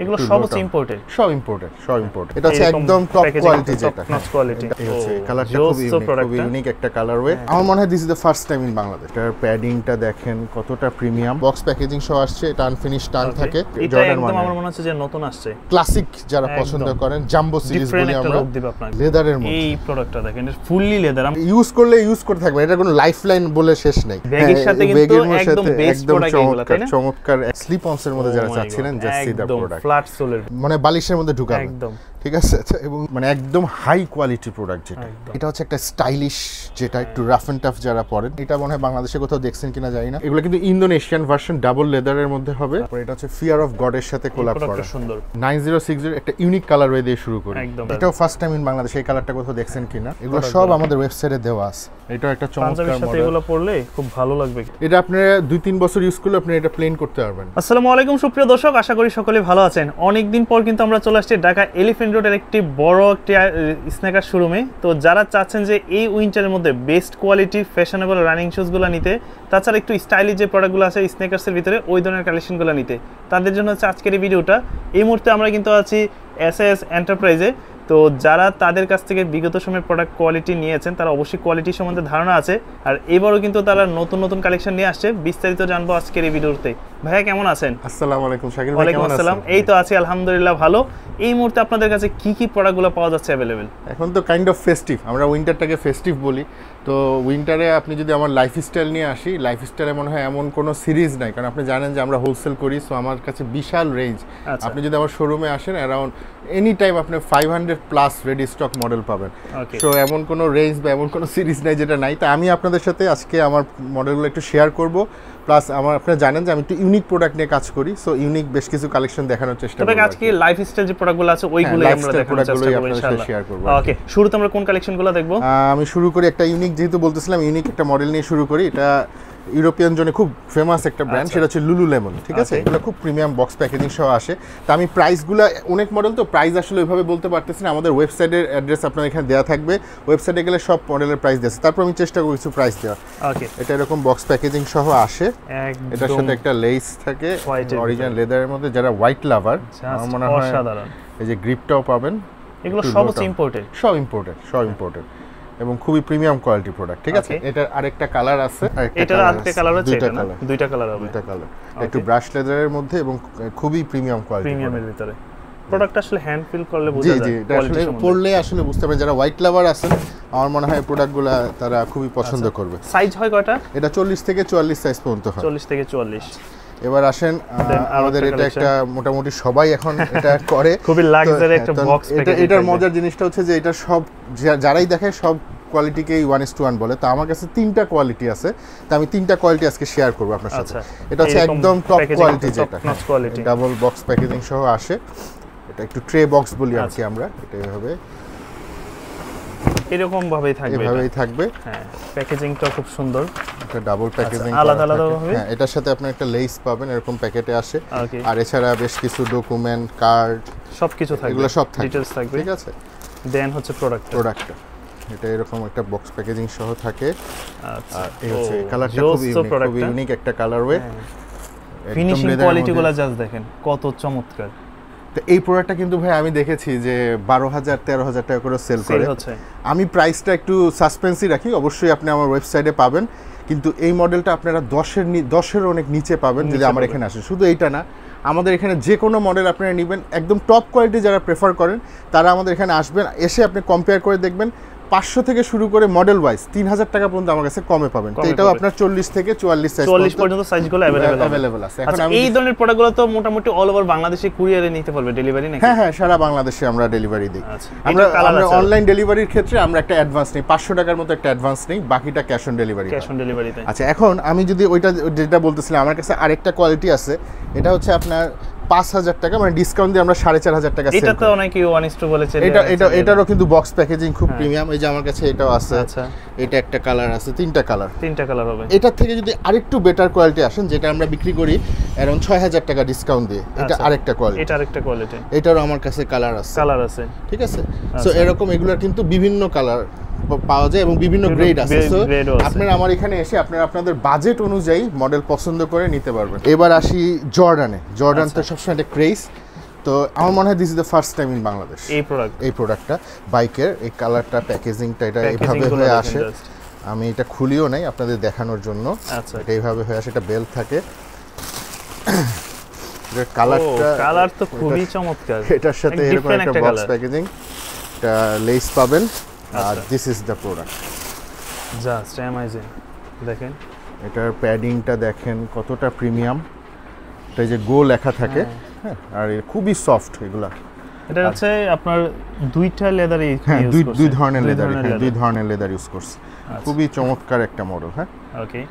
এগুলো সব ইম্পোর্টেড, সব ইম্পোর্টেড। এটা হচ্ছে একদম টপ কোয়ালিটি, যেটা টপ কোয়ালিটি। এই হচ্ছে কালারটা খুব ইউনিক একটা কালারওয়ে। আমার মনে হয় this is the first time in Bangladesh. এটার প্যাডিংটা দেখেন কতটা প্রিমিয়াম, বক্স প্যাকেজিং সহ আসছে। এটা আনফিনিশ টাং থাকে, এটা একদম আমার মনে হচ্ছে যে নতুন আসছে। ক্লাসিক যারা পছন্দ করেন, জাম্বো সিরিজ বলি আমরা, লেদারের মধ্যে এই প্রোডাক্টটা দেখেন, এটা ফুললি লেদার। ইউজ করলে ইউজ করতে থাকবে, এটা কোনো লাইফলাইন বলে শেষ নেই। ব্যাগের সাথে কিন্তু একদম বেস্ট প্রোডাক্ট এগুলো, তাই না? চমৎকার স্লিপ অনস এর মধ্যে যারা চাচ্ছিলেন, just see the product, flat সোলের মানে বালিশের মধ্যে ঢুকাবে একদম, ঠিক আছে। এবং মানে একদম হাই কোয়ালিটি প্রোডাক্ট যেটা, এটা হচ্ছে একটা স্টাইলিশ, যেটা একটু রাফ এন্ড টাফ যারা পরেন। এটা মনে হয় বাংলাদেশে কোথাও দেখছেন কিনা জানি না। এগুলো কিন্তু ইন্দোনেশিয়ান ভার্সন, ডাবল লেদারের মধ্যে হবে। এটা হচ্ছে ফিয়ার অফ গড এর সাথে কোলাব করা, সুন্দর 9060 একটা ইউনিক কালার ওয়ে দিয়ে শুরু করি। এটাও ফার্স্ট টাইম ইন বাংলাদেশ, এই কালারটা কোথাও দেখছেন কিনা। এগুলো সব আমাদের ওয়েবসাইটে দেওয়া আছে। এটা একটা চমৎকার মডেল, এগুলো পরলে খুব ভালো লাগবে। এটা আপনারা 2-3 বছর ইউজ করলে আপনি এটা প্লেন করতে পারবেন। আসসালামু আলাইকুম সুপ্রিয় দর্শক, আশা করি সকলে ভালো আছেন। অনেকদিন পর কিন্তু আমরা চলে আসছি ঢাকা এলিফ্যান্ট রোডের একটি বড় একটি স্ন্যাকার শোরুমে। তো যারা চাচ্ছেন যে এই উইন্টারের মধ্যে বেস্ট কোয়ালিটির ফ্যাশনেবল রানিং শুজগুলো নিতে, তাছাড়া একটু স্টাইলিশ যে প্রোডাক্টগুলো আছে স্ন্যাকার্সের ভিতরে ওই ধরনের কালেকশনগুলো নিতে, তাদের জন্য হচ্ছে আজকের এই ভিডিওটা। এই মুহূর্তে আমরা কিন্তু আছি এসএস এন্টারপ্রাইজে। তো যারা তাদের কাছ থেকে বিগত সময়ের প্রোডাক্ট কোয়ালিটি নিয়েছেন, তারা অবশ্যই কোয়ালিটি সম্বন্ধে ধারণা আছে। আর এবারও কিন্তু তারা নতুন নতুন কালেকশন নিয়ে আসছে, বিস্তারিত জানবো আজকের এই ভিডিওতে। ভাইয়া কেমন আছেন? আসসালামু আলাইকুম শাকিল ভাই, ওয়ালাইকুম আসসালাম। এই তো আছি আলহামদুলিল্লাহ ভালো। এই মুহূর্তে আপনাদের কাছে কি কি প্রোডাক্টগুলো পাওয়া যাচ্ছে অ্যাভেলেবেল? এখন তো কাইন্ড অফ ফেস্টিভ, আমরা উইন্টারটাকে ফেস্টিভ বলি। তো উইন্টারে আপনি যদি আমার লাইফস্টাইল নিয়ে আসি, লাইফস্টাইলে মনে হয় এমন কোনো সিরিজ নাই, কারণ আপনি জানেন যে আমরা হোলসেল করি। সো আমার কাছে বিশাল রেঞ্জ। আপনি যদি আমার শোরুমে আসেন, অ্যারাউন্ড এনি টাইম আপনি 500 প্লাস রেডি স্টক মডেল পাবেন। সো এমন কোনো রেঞ্জ বা এমন কোনো সিরিজ নাই যেটা নাই। তো আমি আপনাদের সাথে আজকে আমার মডেলগুলো একটু শেয়ার করব। প্লাস আপনারা জানেন যে আমি একটু ইউনিক প্রোডাক্ট নিয়ে কাজ করি। সো ইউনিক বেশ কিছু কালেকশন দেখানোর চেষ্টা করব। তবে আজকে লাইফস্টাইল যে প্রোডাক্টগুলো আছে ওইগুলোই আমরা দেখানোর চেষ্টা করব ইনশাআল্লাহ। শেয়ার করব। ওকে, শুরুতে আমরা কোন কালেকশনগুলো দেখব? আমি শুরু করি একটা ইউনিক, যেহেতু বলতেছিলাম ইউনিক একটা মডেল নিয়ে শুরু করি। এটা ইউরোপিয়ান জোনে খুব ফেমাস একটা ব্র্যান্ড, সেটা হচ্ছে লুলুলেমন, ঠিক আছে? এগুলো খুব প্রিমিয়াম বক্স প্যাকেজিং সহ আসে। তো আমি প্রাইসগুলো, অনেক মডেল তো প্রাইস আসলে ওইভাবে বলতে পারতেছি না। আমাদের ওয়েবসাইটের অ্যাড্রেস আপনার এখানে দেওয়া থাকবে, ওয়েবসাইটে গেলে সব মডেলের প্রাইস দিয়েছে। তারপর আমি চেষ্টা করি কিছু প্রাইস দেওয়া। এটা এরকম বক্স প্যাকেজিং সহ আসে, এটার সাথে একটা লেস থাকে অরিজিনাল লেদারের মধ্যে। যারা হোয়াইট লাভার, আমার মনে হয় এই যে গ্রিপটাও পাবেন। এগুলো সব ইম্পোর্টেড, সব ইম্পোর্টেড এবং খুবই প্রিমিয়াম কোয়ালিটি প্রোডাক্ট, ঠিক আছে? এটার আরেকটা কালার আছে, এটার আরেকটা কালার আছে, দুইটা কালার হবে, দুইটা কালার, একটু ব্রাশ লেদারের মধ্যে এবং খুবই প্রিমিয়াম কোয়ালিটি, প্রিমিয়ামের ভিতরে। প্রোডাক্ট আসলে হ্যান্ড ফিল করলে বোঝা যায়, এটা আসলে পড়লে আসলে বুঝতে পারবেন। যারা হোয়াইট লাভার আছেন, আমার মনে হয় প্রোডাক্টগুলো তারা খুবই পছন্দ করবে। সাইজ হয় কয়টা? এটা 40 থেকে 44 সাইজ পর্যন্ত হয়। 40 থেকে 44। এবার আসেন, আমাদের এটা একটা মোটামুটি সবাই এখন এটা করে, খুবই লাক্সারি একটা বক্স প্যাকেজিং। এটার মজার জিনিসটা হচ্ছে যে এটা সব যারাই দেখে সব কোয়ালিটিকেই 1:1 বলে। তো আমার কাছে 3টা কোয়ালিটি আছে, তো আমি 3টা কোয়ালিটি আজকে শেয়ার করব আপনার সাথে। এটা হচ্ছে একদম টপ কোয়ালিটি, যেটা ডাবল বক্স প্যাকেজিং সহ আসে। এটা একটু ট্রে বক্স বলি আর কি আমরা। এটা হবে এরকম ভাবেই থাকবে, এভাবেই থাকবে। হ্যাঁ, প্যাকেজিংটা খুব সুন্দর। এটা ডাবল প্যাকেজিং, আলাদা আলাদা হবে। হ্যাঁ, এটার সাথে আপনি একটা লেস পাবেন, এরকম প্যাকেটে আসে। আর এছাড়া বেশ কিছু ডকুমেন্ট, কার্ড, সবকিছু থাকবে, এগুলো সব থাকবে, ডিটেইলস থাকবে, ঠিক আছে? দেন হচ্ছে প্রোডাক্টটা এটা এরকম একটা বক্স প্যাকেজিং সহ থাকে। আচ্ছা, আর এই হচ্ছে কালারটা খুবই ইউনিক একটা কালারওয়ে। ফিনিশিং কোয়ালিটিগুলো জাস্ট দেখেন কত চমৎকার। তো এই প্রোডাক্টটা কিন্তু ভাই আমি দেখেছি যে 12,000-13,000 টাকা করে সেল করে। আমি প্রাইসটা একটু সাসপেন্সই রাখি, অবশ্যই আপনি আমার ওয়েবসাইটে পাবেন। কিন্তু এই মডেলটা আপনারা 10-এর অনেক নিচে পাবেন যদি আমার এখানে আসেন। শুধু এইটা না, আমাদের এখানে যে কোনো মডেল আপনারা নেবেন, একদম টপ কোয়ালিটি যারা প্রেফার করেন তারা আমাদের এখানে আসবেন, এসে আপনি কম্পেয়ার করে দেখবেন। 500 থেকে শুরু করে মডেল ওয়াইজ 3,000 টাকা পর্যন্ত আমার কাছে কমে পাবেন। তো এটাও আপনার 40 থেকে 44 সাইজ পর্যন্ত সাইজগুলো अवेलेबल আছে। এখন এই ধরনের প্রোডাক্টগুলো তো মোটামুটি অল ওভার বাংলাদেশে কুরিয়ারে নিতে পারবে, ডেলিভারি নাকি? হ্যাঁ, সারা বাংলাদেশে আমরা ডেলিভারি দিই। আমরা অনলাইন ডেলিভারির ক্ষেত্রে আমরা একটা অ্যাডভান্স নেই, 500 টাকার মতো একটা অ্যাডভান্স নেই, বাকিটা ক্যাশ অন ডেলিভারিতে। আচ্ছা, এখন আমি যদি ওইটা যেটা বলতেছিলাম, আমার কাছে আরেকটা কোয়ালিটি আছে। এটা হচ্ছে আপনার 5,000 টাকা, মানে ডিসকাউন্ট দিয়ে আমরা 4,500 টাকা সেল করি। এটা তো অনেকেই 1:2 বলেছে। এটারও কিন্তু বক্স প্যাকেজিং খুব প্রিমিয়াম। এই যে আমার কাছে এটাও আছে। আচ্ছা, এটা একটা কালার আছে, 3টা কালার হবে। এটার থেকে যদি আরেকটু বেটার কোয়ালিটি আসেন, যেটা আমরা বিক্রি করি अराउंड 6,000 টাকা ডিসকাউন্ট দিয়ে, এটা আরেকটা কোয়ালিটি। এটারও আমার কাছে কালার আছে, ঠিক আছে? সো এরকম এগুলোর কিন্তু বিভিন্ন কালার পাওয়া যায় এবং বিভিন্ন গ্রেড আছে। সো আপনারা আমার এখানে এসে আপনারা আপনাদের বাজেট অনুযায়ী মডেল পছন্দ করে নিতে পারবেন। এবার আসি জর্ডান তো সবসময় একটা ক্রেজ। তো আমার মনে হয় this is the first time in Bangladesh এই প্রোডাক্টটা বাইকের এই কালারটা প্যাকেজিংটা এটা এইভাবে হয়ে আসে। আমি এটা খুলিও নাই আপনাদের দেখানোর জন্য। আচ্ছা, এটা এইভাবে হয়ে আসে, এটা বেল থাকে। কালার তো খুবই চমৎকার। এটার সাথে এরকম একটা বক্স প্যাকেজিং, এটা লেস পাবেন। আর this is the product, just amazing. দেখেন এটার প্যাডিংটা দেখেন কতটা প্রিমিয়াম। এটা যে গো লেখা থাকে, হ্যাঁ, আর খুবই সফট এগুলা। এটা হচ্ছে আপনার দুইটা লেদার ইউজ হ্যাঁ, করছে, দুই ধরনের লেদার ইউজ করছে। খুবই চমৎকার একটা মডেল। হ্যাঁ, ওকে।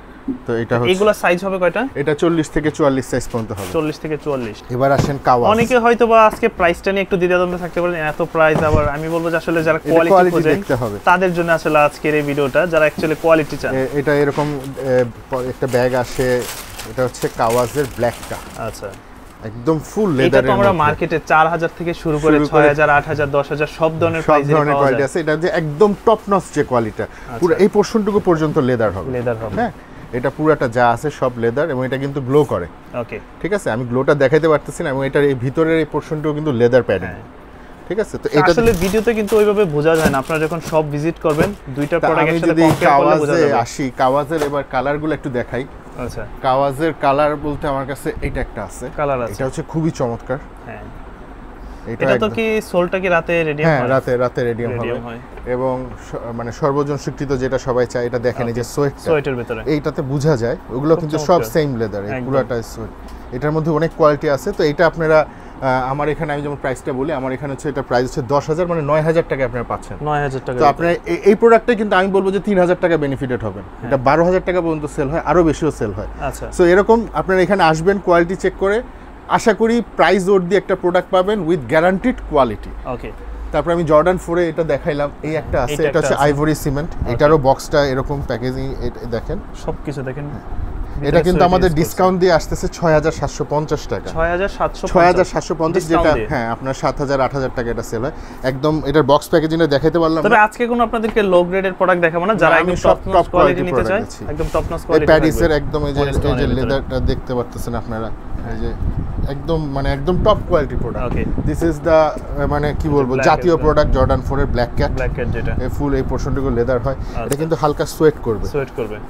তো এটা হচ্ছে, এগুলা সাইজ হবে কয়টা? এটা 40 থেকে 44 সাইজ পর্যন্ত হবে। 40 থেকে 44। এবার আসেন কাওয়াজ। অনেকে হয়তো বা আজকে প্রাইসটা নিয়ে একটু দ্বিধাদ্বন্দ্বে থাকতে পারেন, এত প্রাইস। আবার আমি বলবো যে আসলে যারা কোয়ালিটি খোঁজে তাদের জন্য আসলে আজকের এই ভিডিওটা, যারা অ্যাকচুয়ালি কোয়ালিটি চান। এটা এরকম একটা ব্যাগ আসে, এটা হচ্ছে কাওয়াজের ব্ল্যাকটা। আচ্ছা, একদম ফুল লেদারের। এটা তো আমরা মার্কেটে 4000 থেকে শুরু করে 6000, 8000, 10000 সব ধরনের কোয়ালিটি আছে। এটা যে একদম টপ নচ যে কোয়ালিটিটা, পুরো এই পোরশনটুকু পর্যন্ত লেদার হবে। হ্যাঁ, এটা পুরাটা যা আছে সব লেদার, এবং এটা কিন্তু গ্লো করে। ওকে, ঠিক আছে, আমি গ্লোটা দেখাইতে পারতেছি না, এবং এটার এই ভিতরের এই পোরশনটাও কিন্তু লেদার প্যাডিং। ঠিক আছে, তো এটা আসলে ভিডিওতে কিন্তু ওইভাবে বোঝা যায় না। আপনারা যখন সব ভিজিট করবেন, দুইটা প্রোডাক্ট একসাথে কম্পেয়ার করলে বোঝা যাবে। আসি কাওয়াজের এবার কালারগুলো একটু দেখাই। আচ্ছা, কাওয়াজের কালার বলতে আমার কাছে এটা একটা আছে, কালার আছে, এটা হচ্ছে খুবই চমৎকার। হ্যাঁ, এটা তো কি সোলটা কি রাতে রেডিয়াম হয়? হ্যাঁ, রাতে রেডিয়াম হয়। এবং মানে সর্বজন স্বীকৃত যেটা সবাই চায়, এটা দেখেন এই যে সোয়েটের ভিতরে এইটাতে বোঝা যায়, ওগুলো কিন্তু সব সেম লেদার, পুরোটা সোয়েট। এটার মধ্যে অনেক কোয়ালিটি আছে। তো এটা আপনারা আমার এখানে, আমি যেমন প্রাইসটা বলি, আমার এখানে হচ্ছে এটা প্রাইস হচ্ছে 10,000, মানে 9,000 টাকা আপনারা পাচ্ছেন। 9,000 টাকা। তো আপনার এই প্রোডাক্টে কিন্তু আমি বলবো যে 3,000 টাকা বেনিফিটেড হবেন। এটা 12,000 টাকা পর্যন্ত সেল হয়, আরো বেশিও সেল হয়। আচ্ছা, সো এরকম আপনারা এখানে আসবেন, কোয়ালিটি চেক করে, আশা করি প্রাইস ওর দিয়ে একটা প্রোডাক্ট পাবেন উইথ গ্যারান্টিড কোয়ালিটি। ওকে। তারপর আমি জর্ডান 4 এটা দেখাইলাম, এই একটা আছে, এটা হচ্ছে আইভরি সিমেন্ট। এটারও বক্সটা এরকম প্যাকেজিং, দেখেন সবকিছু দেখেন। এটা কিন্তু আমাদের ডিসকাউন্ট দিয়ে আসতেছে 6,750 টাকা। 6,750, যেটা হ্যাঁ আপনার 7,000, 8,000 টাকা এটা সেল হয়। একদম এটার বক্স প্যাকেজিংটা দেখাইতে পারলাম। তবে আজকে কোনো আপনাদেরকে লো গ্রেডের প্রোডাক্ট দেখাবো না, যারা একদম টপ কোয়ালিটি নিতে চায়, একদম টপ নচ কোয়ালিটি। এই প্যারিসের একদম এই যে লেদারটা দেখতে পাচ্ছেন আপনারা, এই যে একদম top quality product. Okay, this is the মানে কি বলবো, জাতীয় প্রোডাক্ট জর্ডান 4 এর ব্ল্যাক ক্যাট, যেটা এই ফুল এই পোরশনটুকু লেদার হয়। এটা কিন্তু হালকা সোয়েট করবে।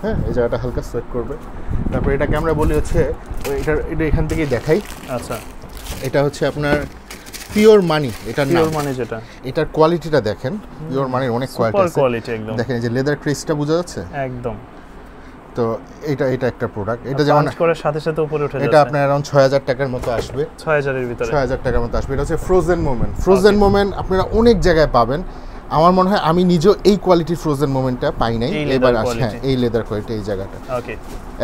হ্যাঁ, এই জায়গাটা হালকা সোয়েট করবে। তারপর এটাকে আমরা বলি হচ্ছে, এটা এখান থেকেই দেখাই। আচ্ছা, এটা হচ্ছে আপনার পিওর মানি, এটার নাম। পিওর মানি যেটা, এটার কোয়ালিটিটা দেখেন, পিওর মানির অনেক কোয়ালিটি আছে। কোয়ালিটি একদম দেখেন, এই যে লেদার ক্রিসটা বোঝা যাচ্ছে একদম। তো এটা একটা প্রোডাক্ট, এটা যেমন করে সাথে সাথে উপরে উঠে যাচ্ছে। এটা আপনার अराउंड 6,000 টাকার মতো আসবে। 6,000 এর ভিতরে, 6,000 টাকার মতো আসবে। এটা হচ্ছে ফ্রোজেন মোমেন্ট। আপনারা অনেক জায়গায় পাবেন। আমার মনে হয় আমি নিজেও এই কোয়ালিটির ফ্রোজেন মোমেন্টটা পাই নাই। এবার আসে, হ্যাঁ, এই লেদার কোয়ালিটি, এই জায়গাটা ওকে,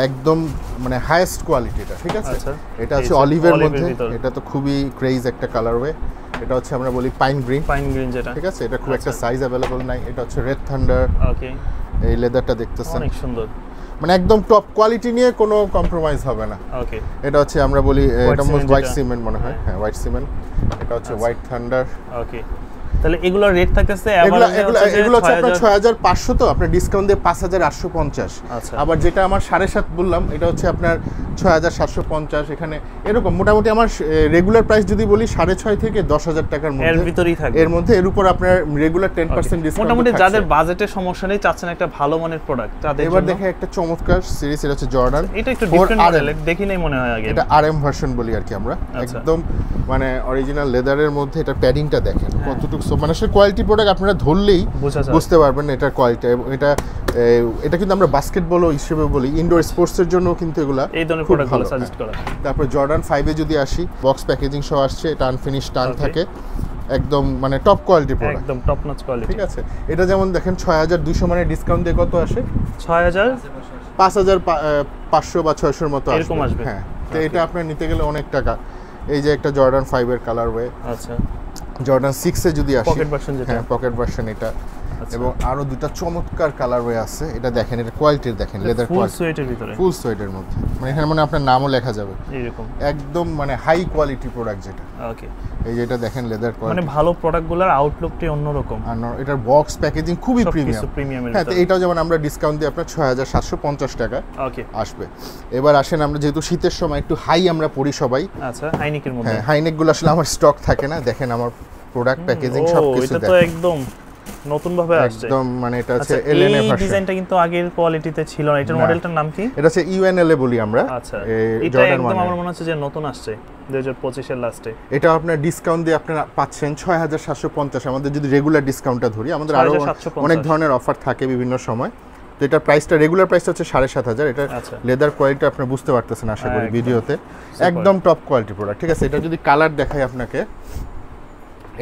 একদম মানে হাইয়েস্ট কোয়ালিটিটা। ঠিক আছে, এটা হচ্ছে অলিভের মধ্যে, এটা তো খুবই ক্রেজ একটা কালারওয়ে। এটা হচ্ছে আমরা বলি পাইন গ্রিন যেটা। ঠিক আছে, এটা খুব একটা সাইজ अवेलेबल নাই। এটা হচ্ছে রেড থান্ডার। ওকে, এই লেদারটা দেখতেছেন অনেক সুন্দর, মানে একদম টপ কোয়ালিটি নিয়ে কোনো কম্প্রোমাইজ হবে না। ওকে, এটা হচ্ছে আমরা বলি, এটা হোয়াইট সিমেন্ট মনে হয়, হ্যাঁ হোয়াইট সিমেন্ট। এটা হচ্ছে হোয়াইট থান্ডার। ওকে, তাহলে এগুলোর রেট থাকতেছে এগুলো হচ্ছে আপনার 6,500, তো আপনার ডিসকাউন্ট দিয়ে 5,850। আবার যেটা আমার 7.5 বললাম, এটা হচ্ছে আপনার 6,750। এখানে এরকম মোটামুটি আমার রেগুলার প্রাইস যদি বলি 6,500 থেকে 10,000 টাকার মধ্যে, এর ভিতরেই থাকে। এর মধ্যে এর উপর আপনার রেগুলার 10% ডিসকাউন্ট। মোটামুটি যাদের বাজেটের সমস্যা নেই, চাচ্ছেন একটা ভালো মানের প্রোডাক্ট, তাদের এবার দেখে একটা চমৎকার সিরিজ, এটা হচ্ছে জর্ডান। এটা একটু ডিফারেন্ট মডেল, দেখি নাই মনে হয় আগে। এটা আরএম ভার্সন বলি আর কি আমরা। একদম মানে অরিজিনাল লেদারের মধ্যে এটা প্যাডিংটা দেখেন কতটুকু, মানে আসলে কোয়ালিটি প্রোডাক্ট আপনারা ধরলেই বুঝতে পারবেন এটার কোয়ালিটি। এটা কিন্তু আমরা বাস্কেটবল হিসেবে বলি, ইনডোর স্পোর্টসের জন্য কিন্তু এগুলা এই ধরনের প্রোডাক্টগুলো সাজেস্ট করা। তারপর জর্ডান 5 এ যদি আসি, বক্স প্যাকেজিং সহ আসছে, এটা আনফিনিশ টান থাকে, একদম মানে টপ কোয়ালিটি প্রোডাক্ট, একদম টপ নচ কোয়ালিটি। ঠিক আছে, এটা যেমন দেখেন 6,200 মানে ডিসকাউন্ট দিয়ে কত আসে? 5,500 বা 600 মতো আসবে। হ্যাঁ, তো এটা আপনার নিতে গেলে অনেক টাকা। এই যে একটা জর্ডান 5 এর কালারওয়ে। আচ্ছা, জর্ডান 6 এ যদি আসি, পকেট ভার্সন যেটা, হ্যাঁ পকেট ভার্সন, এটা এবং আরো দুটো চমৎকার কালারওয়ে আছে, এটা দেখেন, এটা কোয়ালিটি দেখেন, লেদার ফুল কোয়ালিটি, সোয়েটের ভিতরে, ফুল সোয়েটের মধ্যে, মানে এখানে মানে আপনার নামও লেখা যাবে এরকম, একদম মানে হাই কোয়ালিটি প্রোডাক্ট যেটা। ওকে, এই যে এটা দেখেন লেদার মানে কোয়ালিটি, ভালো প্রোডাক্টগুলোর আউটলুকটাই অন্যরকম, আর এটার বক্স প্যাকেজিং খুবই প্রিমিয়াম। প্রিমিয়ামের হ্যাঁ, তো এটাও যেমন আমরা ডিসকাউন্ট দিয়ে আপনার ৬,৭৫০ টাকা ওকে আসবে। এবার আসেন, আমরা যেহেতু শীতের সময় একটু হাই আমরা পড়ি সবাই, আচ্ছা, হাইনেকের মধ্যে, হ্যাঁ, হাইনেকগুলো আসলে আমার স্টক থাকে না, দেখেন আমার প্রোডাক্ট প্যাকেজিং সবকিছু এটা তো দেখেন একদম নতুন ভাবে আসছে একদম, মানে এটা হচ্ছে আচ্ছা, এলএনএ এই ভার্সন। ডিজাইনটা কিন্তু আগের কোয়ালিটিতে ছিল না, এটার না। মডেলটার নাম কি? এটা হচ্ছে ইউএনএলএ বলি আমরা। আচ্ছা, এই এটা জর্ডান একদম 1 আমার মনে হচ্ছে যে নতুন আসছে 2025 এর লাস্টে। এটা আপনার ডিসকাউন্ট দিয়ে আপনারা পাচ্ছেন ৬,৭৫০। আমাদের যদি রেগুলার ডিসকাউন্টটা ধরি, আমাদের আরো ৬,৭৫০ অনেক ধরনের অফার থাকে বিভিন্ন সময়। তো এটার প্রাইসটা, রেগুলার প্রাইসটা হচ্ছে ৭,৭০০০। এটা আচ্ছা। লেদার কোয়ালিটি আপনি বুঝতে পারতেছেন আশা করি একদম। ভিডিওতে, একদম টপ কোয়ালিটি প্রোডাক্ট, ঠিক আছে। এটা যদি কালার দেখাই আপনাকে,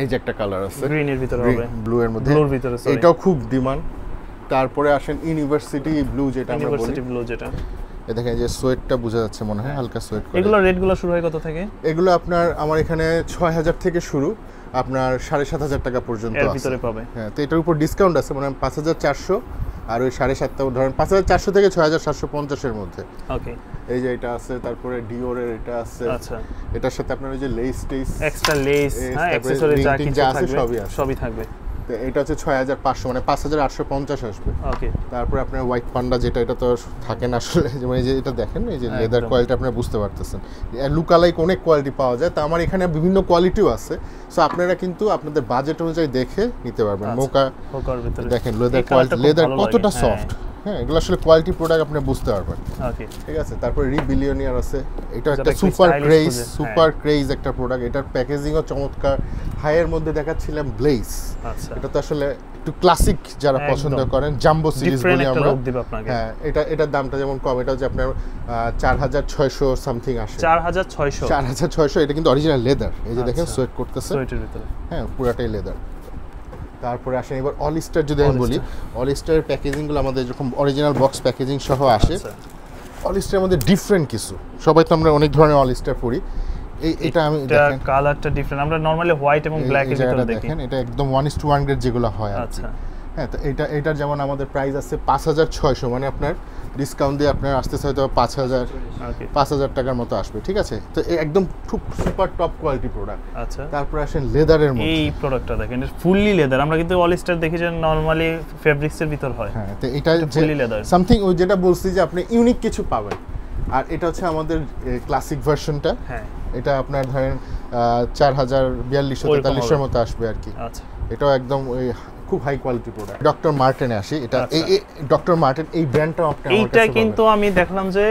এই যে একটা কালার আছে গ্রিনের ভিতরে হবে, ব্লু এর মধ্যে, ব্লুর ভিতরে, sorry। এটাও খুব ডিমান্ড। তারপরে আসেন ইউনিভার্সিটি ব্লু, যেটা আমরা বলি, ইউনিভার্সিটি ব্লু যেটা, এই দেখেন যে সোয়েটটা বোঝা যাচ্ছে মনে হয়, হালকা সোয়েট করে। এগুলো রেটগুলো শুরু হয় কত থেকে? এগুলো আপনার আমার এখানে ৬,০০০ থেকে শুরু, আপনার ৭,৫০০ টাকা পর্যন্ত এর আছে। ভিতরে পাবে, হ্যাঁ, তো এটার উপর ডিসকাউন্ট আছে, মানে ৫,৪০০, আর ওই ৭,৫০০ ধরেন ৫,৪০০ থেকে ৬,৭৫০ এর মধ্যে। ওকে, এই যে এটা আছে, তারপরে ডিওরের এটা আছে, আচ্ছা, এটার সাথে আপনার ওই যে লেস টেস, এক্সট্রা লেস, হ্যাঁ, তারপরে অ্যাকসেসরি যা ring-টিং কিছু যা আছে থাকবে সবই আছে। সবই থাকবে, তো এটা হচ্ছে ৬,৫০০, মানে ৫,৮৫০ আসবে। ওকে, তারপরে আপনার হোয়াইট পান্ডা যেটা, এটা তো থাকে না আসলে, যেমন এই যে এটা দেখেন, এই যে লেদার একদম। কোয়ালিটি আপনারা বুঝতে পারতেছেন, লুকালাইক অনেক কোয়ালিটি পাওয়া যায়। তো আমার এখানে বিভিন্ন কোয়ালিটিও আছে, সো আপনারা কিন্তু আপনাদের বাজেট অনুযায়ী দেখে নিতে পারবেন। আচ্ছা। মোকা হোকার ভিতরে দেখেন, লেদার এই কোয়ালিটি, colourটা খুব লেদার ভালো কতটা লাগে, সফট, হ্যাঁ, এগুলো আসলে কোয়ালিটি প্রোডাক্ট আপনি বুঝতে পারবেন, ওকে, ঠিক আছে। তারপরে রিবিলিয়নিয়ার আছে, এটা যেটা একটা একটু সুপার stylish ক্রেজ, খুঁজে, সুপার ক্রেজ একটা প্রোডাক্ট। এটার প্যাকেজিংও চমৎকার। হাইয়ের মধ্যে দেখাচ্ছিলাম ব্লেজ, আচ্ছা, এটা তো আসলে একটু ক্লাসিক যারা একদম। পছন্দ করেন, জাম্বো সিরিজ ডিফারেন্ট বলি একটা আমরা। লুক দিবে আপনাকে, হ্যাঁ, এটার দামটা যেমন কম, এটা হচ্ছে আপনার ৪,৬০০ সামথিং আসে, ৪,৬০০ ৪,৬০০। এটা কিন্তু অরিজিনাল লেদার, এই যে দেখেন আচ্ছা। সোয়েট করতেছে, সোয়েটের ভিতরে, হ্যাঁ, পুরাটাই লেদার। তারপরে আসেন এবার অলিস্টার, যদি আমি বলি, অলিস্টারের প্যাকেজিংগুলো আমাদের যেরকম অরিজিনাল বক্স প্যাকেজিং সহ আসে, আচ্ছা, অলিস্টারের মধ্যে ডিফারেন্ট কিছু, সবাই তো আমরা অনেক ধরনের অলিস্টার পড়ি। এটা আমি এটা দেখেন, কালারটা ডিফারেন্ট, আমরা নরমালি হোয়াইট এবং ব্ল্যাক এর ভিতরে জায়গাটা দেখি, দেখেন, এটা একদম 1:1 গ্রেড যেগুলো হয় আর কি। আচ্ছা, হ্যাঁ, তো এটার যেমন আমাদের প্রাইস আছে ৫,৬০০, মানে আপনার ডিসকাউন্ট দিয়ে আপনার আসতেছে হয়তো ৫,০০০ টাকার মতো আসবে, ঠিক আছে। তো একদম খুব সুপার টপ কোয়ালিটি প্রোডাক্ট। আচ্ছা, তারপরে আসেন লেদারের মধ্যে, এই প্রোডাক্টটা দেখেন, এটা ফুললি লেদার। আমরা কিন্তু অলিস্টার দেখি যে নরমালি ফেব্রিক্স এর ভিতর হয়, হ্যাঁ, তো এটা fully leather। সামথিং ওই যেটা বলছি যে আপনি ইউনিক কিছু পাবেন। আর এটা হচ্ছে আমাদের ক্লাসিক ভার্সনটা, হ্যাঁ, এটা আপনার ধরেন ৪,০৪২-৪৩-এর মতো আসবে আর কি। আচ্ছা, এটাও একদম ওই খুব হাই কোয়ালিটি প্রোডাক্ট। ডক্টর মার্টেনে আসি, এটা আচ্ছা। এই ডক্টর মার্টেন এই ব্র্যান্ডটাও আপনি আমার এইটা কাছে কিন্তু পাবেন। আমি দেখলাম যে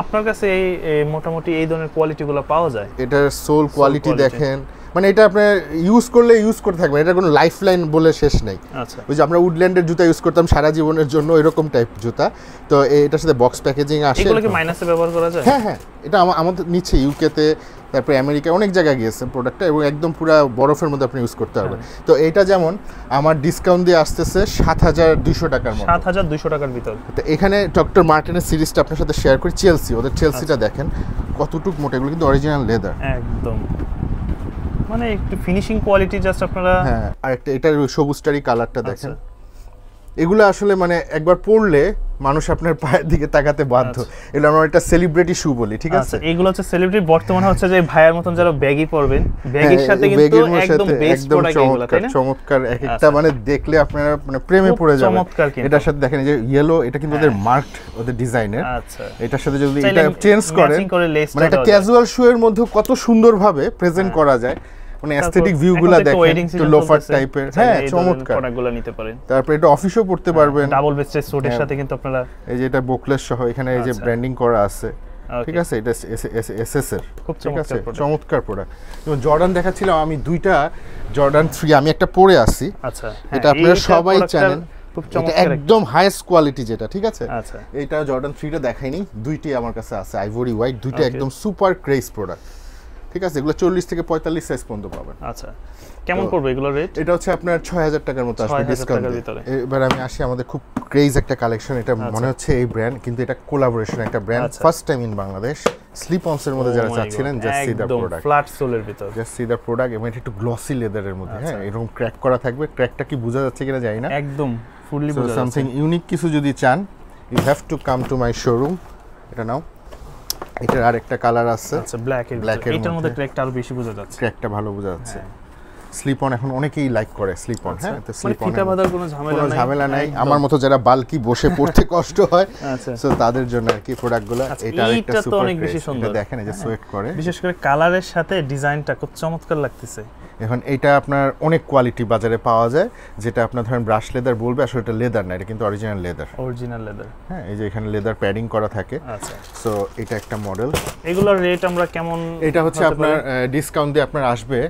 আপনার কাছে এই মোটামুটি এই ধরনের কোয়ালিটিগুলো পাওয়া যায়, এটার সোল কোয়ালিটি quality। দেখেন, মানে এটা আপনার ইউজ করলে ইউজ করতে থাকবেন, এটা কোনো লাইফ লাইন বলে শেষ নেই। আচ্ছা, ওই যে আমরা উডল্যান্ডের জুতা ইউজ করতাম সারা জীবনের জন্য, এরকম টাইপ জুতা। তো এটার সাথে বক্স প্যাকেজিং আসে। এগুলো কি মাইনাসে ব্যবহার করা যায়? হ্যাঁ হ্যাঁ, এটা আমাদের নিচ্ছে ইউকেতে, তারপরে আমেরিকা, অনেক জায়গায় গিয়েছে প্রোডাক্টটা, এবং একদম পুরো বরফের মধ্যে আপনি ইউজ করতে পারবেন। তো এটা যেমন আমার ডিসকাউন্ট দিয়ে আসতেছে ৭,২০০ টাকার মতো। ৭,২০০ টাকার ভিতর। তো এখানে ডক্টর মার্টিনের সিরিজটা আপনার সাথে শেয়ার করি, চেলসি, ওদের চেলসিটা দেখেন কতটুক মোটা, এগুলো কিন্তু অরিজিনাল লেদার, একদম মানে একটু ফিনিশিং কোয়ালিটি জাস্ট আপনারা। হ্যাঁ, আর একটা এটার সবুজটারই কালারটা দেখেন, আচ্ছা, এগুলো আসলে মানে একবার পরলে মানুষ আপনার পায়ের দিকে তাকাতে বাধ্য। এগুলো আমরা একটা সেলিব্রিটি শু বলি, ঠিক আছে। আচ্ছা, এগুলো হচ্ছে সেলিব্রিটি। বর্তমানে হচ্ছে যে ভাইয়ের মতন যারা ব্যাগি পরবেন, ব্যাগির সাথে কিন্তু একদম বেস্ট প্রোডাক্ট এগুলো, তাই না? চমৎকার, এক একটা আচ্ছা। মানে দেখলে আপনারা মানে প্রেমে খুব পড়ে যাবেন। চমৎকার কিন্তু। এটার সাথে দেখেন এই যে ইয়েলো, এটা কিন্তু ওদের মার্কড, ওদের ডিজাইনের। আচ্ছা, এটার সাথে যদি চাইলে এটা চেঞ্জ করেন, matching করে lace মানে একটা দেওয়া যায়। ক্যাজুয়াল শু এর মধ্যে কত সুন্দরভাবে প্রেজেন্ট করা যায়, মানে অ্যাস্থেটিক ভিউগুলো দেখেন, একটু লোফার টাইপের, হ্যাঁ, চমৎকার প্রোডাক্টগুলো নিতে পারেন। তারপর এটা অফিসেও পড়তে পারবেন, ডাবল বেস্টেড স্যুটের হ্যাঁ। সাথে কিন্তু আপনারা। এই যে এটা বোকলেস সহ, এখানে এই যে আচ্ছা। ব্র্যান্ডিং করা আছে, Okay. ঠিক আছে। এটা এসএস এর, খুব ঠিক আছে, চমৎকার product। চমৎকার প্রোডাক্ট। যেমন জর্ডান দেখাচ্ছিলাম আমি, দুইটা জর্ডান 3 আমি একটা পরে আসি, আচ্ছা, এটা আপনারা সবাই জানেন, খুব এটা চমৎকার একদম হাইয়েস্ট কোয়ালিটি যেটা, ঠিক আছে। আচ্ছা, এইটা জর্ডান 3টা দেখাইনি, দুইটি আমার কাছে আছে, আইভরি হোয়াইট, দুইটা Okay. একদম সুপার ক্রেজ প্রোডাক্ট, ঠিক আছে, এগুলো 40 থেকে 45 সাইজ পর্যন্ত পাবেন। আচ্ছা, কেমন পড়বে এগুলো রেট? এটা হচ্ছে আপনার 6000 টাকার মতো আসবে ডিসকাউন্ট। এবার আমি আসি আমাদের খুব ক্রেজ একটা কালেকশন, এটা মনে হচ্ছে এই ব্র্যান্ড, কিন্তু এটা কোলাবোরেশন একটা brand, first time in Bangladesh. Slip ons এর মধ্যে যারা চাচ্ছিলেন, just see the product, flat সোলের ভিতর, জাস্ট সি দা প্রোডাক্ট, এবং এটা একটু গ্লসি লেদারের মধ্যে। হ্যাঁ, এরকম ক্র্যাক করা থাকবে, ক্র্যাকটা কি বোঝা যাচ্ছে কিনা জানি না, একদম ফুললি বোঝা যাচ্ছে। সামথিং ইউনিক কিছু যদি চান, you have to come to my showroom. এটা নাও, এটার আরেকটা কালার আছে, আচ্ছা ব্ল্যাকের, এটার মধ্যে ক্র্যাকটা আরো বেশি বোঝা যাচ্ছে, ক্র্যাকটা ভালো বোঝা যাচ্ছে। স্লিপ অন এখন অনেকেই লাইক করে স্লিপ অন। হ্যাঁ, তো স্লিপ অন কোনো ঝামেলা নাই, আমার মতো যারা বালকি বসে পড়তে কষ্ট হয়, আচ্ছা সো তাদের জন্য আর কি প্রোডাক্টগুলো। এটা আরেকটা সুপার, অনেক বেশি সুন্দর, দেখেন এই যে সোয়েট করে, বিশেষ করে কালারের সাথে ডিজাইনটা খুব চমৎকার লাগতেছে। এখন এটা আপনার অনেক কোয়ালিটি বাজারে পাওয়া যায়, যেটা আপনার ধরেন ব্রাশ লেদার বলবে, আসলে এটা লেদার না, এটা কিন্তু অরিজিনাল লেদার। অরিজিনাল লেদার, হ্যাঁ, এই যে এখানে লেদার প্যাডিং করা থাকে। আচ্ছা, সো এটা একটা মডেল। এগুলোর রেট আমরা কেমন? এটা হচ্ছে আপনার ডিসকাউন্ট দিয়ে আপনার আসবে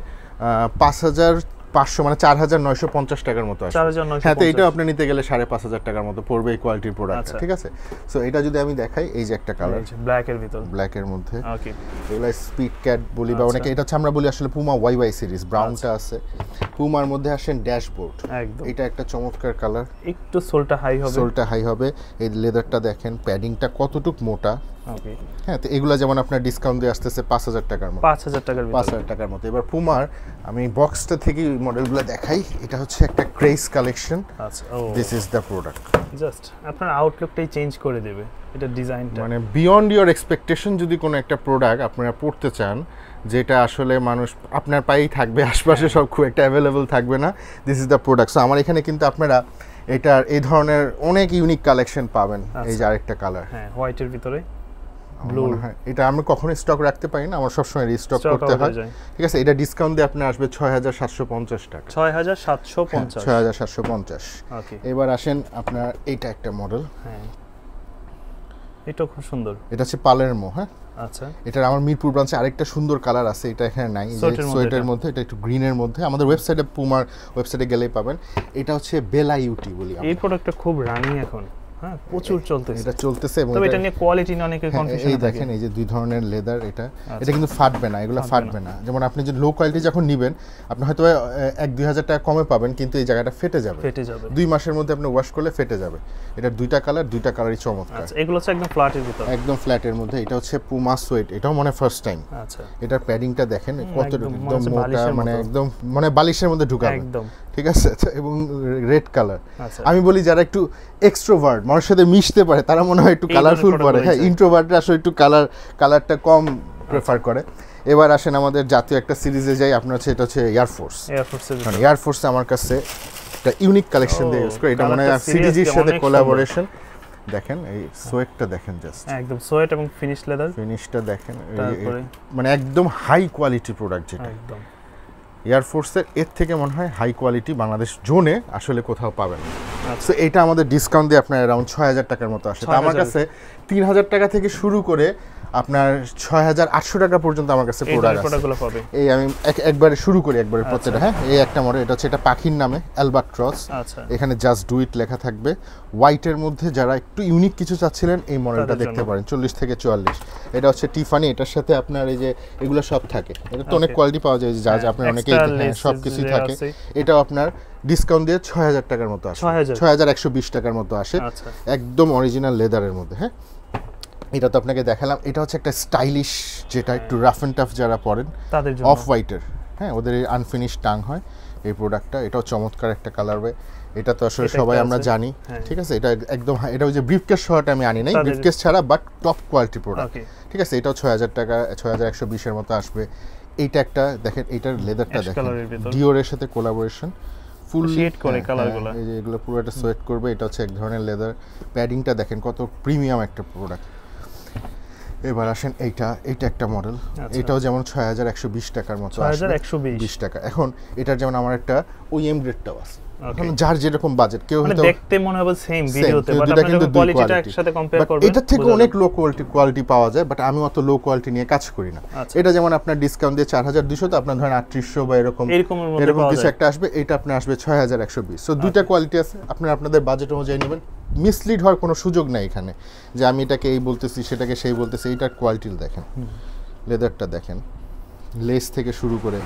5500, মানে 4950 টাকার মতো আসবে। 4950, হ্যাঁ, তো এটা আপনি নিতে গেলে 5500 টাকার মতো পড়বে এই কোয়ালিটির প্রোডাক্ট। ঠিক আছে, সো এটা যদি আমি দেখাই, এই যে একটা কালার ব্ল্যাকের ভিতর, ব্ল্যাকের মধ্যে, ওকে, এগুলা স্পিড ক্যাট বলি বা অনেকে, এটা হচ্ছে আমরা বলি আসলে পুমা ওয়াই সিরিজ। ব্রাউনটা আছে, পুমার মধ্যে আসেন ড্যাশবোর্ড, একদম এটা একটা চমৎকার কালার, একটু সোলটা হাই হবে, সোলটা হাই হবে। এই লেদারটা দেখেন, প্যাডিংটা কতটুক মোটা। ওকে, হ্যাঁ, তো এগুলা যেমন আপনার ডিসকাউন্ট দিয়ে আসতেছে 5000 টাকার মতো, 5000 টাকার ভিতর, 5000 টাকার মতো। এবার পুমার আমি বক্সটা থেকে মডেলগুলো দেখাই, এটা হচ্ছে একটা ক্রেজ কালেকশন। আচ্ছা, this is the product, just আপনার আউটলুকটাই চেঞ্জ করে দেবে এটা, ডিজাইনটা মানে বিয়ন্ড ইওর এক্সপেকটেশন। যদি কোনো একটা প্রোডাক্ট আপনারা পড়তে চান, যেটা আসলে মানুষ আপনার পায়েই থাকবে, আশপাশে সব খুব একটা অ্যাভেলেবল থাকবে না, this is the product. So আমার এখানে কিন্তু আপনারা এটার এই ধরনের অনেক ইউনিক কালেকশন পাবেন। এই যে আরেকটা কালার, হ্যাঁ, হোয়াইটের ভিতরে ব্লু, হ্যাঁ, এটা আমি কখনোই স্টক রাখতে পারি না, আমার সবসময় রিস্টক করতে হয়। ঠিক আছে, এটা ডিসকাউন্ট দিয়ে আপনার আসবে 6750 টাকা, 6750, 6750। ওকে, এবার আসেন আপনার এইটা একটা মডেল, হ্যাঁ, এটা খুব সুন্দর, এটা হচ্ছে পালেরমো। হ্যাঁ, আচ্ছা, এটার আমার মিরপুর ব্রাঞ্চে আরেকটা সুন্দর কালার আছে, এটা এখানে নাই, সোয়েটের মধ্যে, এটা একটু গ্রিনের মধ্যে। আমাদের ওয়েবসাইটে, পুমার ওয়েবসাইটে গেলেই পাবেন। এটা হচ্ছে বেলা ইউটি বলি, এই প্রোডাক্টটা খুব রানিং এখন, হ্যাঁ, প্রচুর চলতেছে, এটা চলতেছে। এবং তবে এটা নিয়ে কোয়ালিটি নিয়ে অনেকের কনফিউশন এই দেখেন, এই যে দুই ধরনের লেদার, এটা কিন্তু ফাটবে না, এগুলো ফাটবে না। যেমন আপনি যে লো কোয়ালিটি যখন নেবেন, আপনি হয়তো 1-2000 টাকা কমে পাবেন, কিন্তু এই জায়গাটা ফেটে যাবে, 2 মাসের মধ্যে আপনি ওয়াশ করলে ফেটে যাবে। এটার দুইটা কালারই চমৎকার। আচ্ছা, এগুলো হচ্ছে একদম ফ্ল্যাটের ভিতর, একদম ফ্ল্যাটের মধ্যে। এটা হচ্ছে পুমা সোয়েট, এটাও মনে ফার্স্ট টাইম। আচ্ছা, এটার প্যাডিংটা দেখেন কতটুকু, একদম মোটা, মানে একদম মানে বালিশের মধ্যে ঢুকাবে একদম, ঠিক আছে। এবং রেড কালার, আচ্ছা, আমি বলি যারা একটু এক্সট্রোভার্ট, মানুষের সাথে মিশতে পারে, তারা মনে হয় একটু কালারফুল পরে। হ্যাঁ, ইন্ট্রোভার্টরা আসলে একটু কালারটা কম প্রেফার করে। এবার আসেন আমাদের জাতীয় একটা সিরিজে যাই, আপনার হচ্ছে এটা হচ্ছে এয়ারফোর্স। মানে এয়ারফোর্সে আমার কাছে একটা ইউনিক কালেকশন দিয়ে ইউজ করে, এটা মনে হয় সিডিজির সাথে কোলাবোরেশন। দেখেন এই সোয়েটটা দেখেন, জাস্ট একদম সোয়েট এবং ফিনিশ লেদার, ফিনিশটা দেখেন, মানে একদম হাই কোয়ালিটি প্রোডাক্ট। যেটা একদম এয়ারফোর্সের, এর থেকে মনে হয় হাই কোয়ালিটি বাংলাদেশ জোনে আসলে কোথাও পাবেন। সো এটা আমাদের ডিসকাউন্ট দিয়ে আপনার অ্যারাউন্ড 6000 টাকার মতো আসে। তো আমার কাছে 3000 টাকা থেকে শুরু করে আপনার 6800 টাকা পর্যন্ত আমার কাছে প্রোডাক্টগুলো পাবে। এই আমি একবারে শুরু করি, একবারে প্রত্যেকটা। হ্যাঁ, এই একটা মডেল, এটা হচ্ছে এটা পাখির নামে অ্যালবাট্রস। আচ্ছা, এখানে জাস্ট ডু ইট লেখা থাকবে। হোয়াইটের মধ্যে যারা একটু ইউনিক কিছু চাচ্ছিলেন, এই মডেলটা দেখতে পারেন, 40 থেকে 44। এটা হচ্ছে টিফানি, এটার সাথে আপনার এই যে এগুলো সব থাকে। এটা তো অনেক কোয়ালিটি পাওয়া যায়, যা যা আপনার অনেকেই সব কিছুই থাকে। এটাও আপনার ডিসকাউন্ট দিয়ে 6000 টাকার মতো আসে, 6120 টাকার মতো আসে, একদম অরিজিনাল লেদারের মধ্যে। হ্যাঁ, এটা তো আপনাকে দেখালাম। এটা হচ্ছে একটা স্টাইলিশ, যেটা একটু রাফ অ্যান্ড টাফ যারা পরেন তাদের জন্য, অফ হোয়াইটের। হ্যাঁ, ওদের আনফিনিশ টাং হয় এই প্রোডাক্টটা। এটাও চমৎকার একটা কালার হবে। এটা তো আসলে সবাই আমরা জানি, ঠিক আছে। এটা একদম, এটা ওই যে ব্রিফকেস সহটা আমি আনি নাই, ব্রিফকেস ছাড়া, বাট টপ কোয়ালিটি প্রোডাক্ট, ঠিক আছে। এটাও 6000 টাকা, 6120 এর মতো আসবে। এইটা একটা দেখেন, এইটার লেদারটা দেখেন, ডিওরের সাথে কোলাবোরেশন, ফুল শেড করে কালারগুলো, এই যে এগুলো পুরো একটা সোয়েট করবে। এটা হচ্ছে এক ধরনের লেদার, প্যাডিংটা দেখেন কত প্রিমিয়াম একটা প্রোডাক্ট। এবার আসেন এইটা একটা মডেল, এটাও যেমন 6120 টাকার মতো, 6120 টাকা। এখন এটার যেমন আমার একটা ওএম গ্রেডটাও আছে, এখন যার যেরকম বাজেট, কেউ হয়তো দেখতে মনে হবে সেম ভিডিওতে, বাট আপনি যখন কোয়ালিটিটা একসাথে কম্পেয়ার করবেন, এটা থেকে অনেক লো কোয়ালিটি পাওয়া যায়, বাট আমি অত লো কোয়ালিটি নিয়ে কাজ করি না। এটা যেমন আপনার ডিসকাউন্ট দিয়ে 4200, তো আপনার ধরেন 3800 বা এরকম কিছু একটা আসবে। এটা আপনার আসবে 6120। সো দুইটা কোয়ালিটি আছে, আপনারা আপনাদের বাজেট অনুযায়ী নেবেন। মিসলিড হওয়ার কোনো সুযোগ নাই এখানে, যে আমি এটাকে এই বলতেছি, সেটাকে সেই বলতেছি। এইটার কোয়ালিটি দেখেন, লেদারটা দেখেন, লেস থেকে শুরু করে,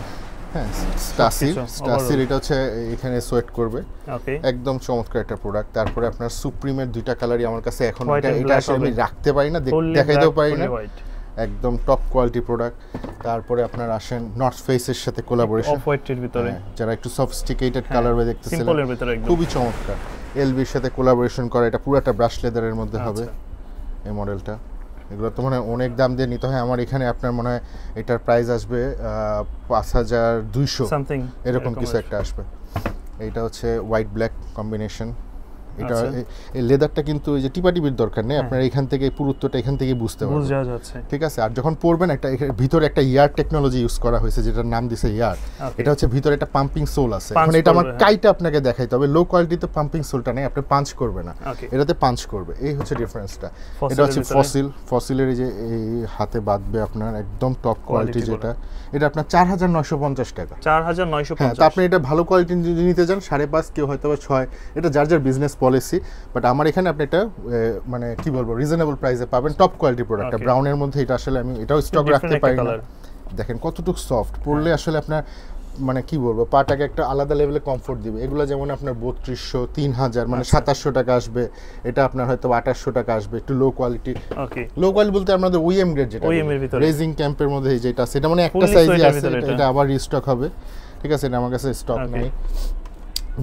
হ্যাঁ স্টাসির এটা হচ্ছে এখানে সোয়েট করবে, ওকে একদম চমৎকার একটা প্রোডাক্ট। তারপরে আপনার সুপ্রিমের দুইটা কালারই আমার কাছে এখন White and এটা black আসলে আমি হবে। রাখতে পারি না, Fully দেখাইতেও black, পারি না, fully white। একদম টপ কোয়ালিটি প্রোডাক্ট। তারপরে আপনার আসেন নর্থ ফেসের সাথে কোলাবোরেশন, অফ হোয়াইটের ভিতরে, যারা একটু সফিস্টিকেটেড কালারওয়ে দেখতেছিলেন, সিম্পলের ভিতরে একদম খুবই চমৎকার। এলবির সাথে কোলাবোরেশন করা, এটা পুরোটা ব্রাশ লেদারের মধ্যে হবে এই মডেলটা। এগুলো তো মানে অনেক দাম দিয়ে নিতে হয়। আমার এখানে আপনার মনে হয় এটার প্রাইস আসবে 5200 সামথিং এরকম কিছু একটা আসবে। এইটা হচ্ছে হোয়াইট ব্ল্যাক কম্বিনেশন। এটা আচ্ছা। এই লেদারটা কিন্তু এই যে টিপাটিপির দরকার নেই, আপনার এখান থেকে পুরুত্বটা এখান থেকে বুঝতে পারবেন, বোঝা যাচ্ছে। ঠিক আছে। আর যখন পরবেন একটা ভিতরে একটা ইয়ার টেকনোলজি ইউজ করা হয়েছে, যেটার নাম দিছে ইয়ার। এটা হচ্ছে ভিতরে একটা পাম্পিং সোল আছে। এখন এটা আমার কাইটা আপনাকে দেখাইতে হবে, লো কোয়ালিটিতে পাম্পিং সোলটা নেই, আপনি পাঞ্চ করবে না, এটাতে পাঞ্চ করবে, এই হচ্ছে ডিফারেন্সটা। এটা হচ্ছে ফসিলের এই যে এই হাতে বাঁধবে আপনার, একদম টপ কোয়ালিটি যেটা, এটা আপনার 4950 টাকা। 4950। হ্যাঁ, তো আপনি এটা ভালো কোয়ালিটি যদি নিতে চান 5.5, কেউ হয়তো 6, এটা যার যার বিজনেস পলিসি। বাট আমার এখানে আপনি এটা মানে কি বলবো রিজনেবল প্রাইসে পাবেন, টপ কোয়ালিটি প্রোডাক্টটা। ব্রাউনের মধ্যে এটা আসলে আমি এটাও স্টক রাখতে পারি না। দেখেন কতটুকু সফট, পরলে আসলে আপনার মানে কি বলবো পাটাকে একটা আলাদা লেভেলে কমফোর্ট দিবে। এগুলো যেমন আপনার 3200, 3000 মানে 2700 টাকা আসবে, এটা আপনার হয়তো 2800 টাকা আসবে, একটু লো কোয়ালিটি। ওকে, লো কোয়ালিটি বলতে আমাদের ওইএম গ্রেড, যেটা রেজিং ক্যাম্পের মধ্যে যেটা আছে, এটা মানে একটা সাইজই আছে, এটা আবার রিস্টক হবে, ঠিক আছে। এটা আমার কাছে স্টক নেই।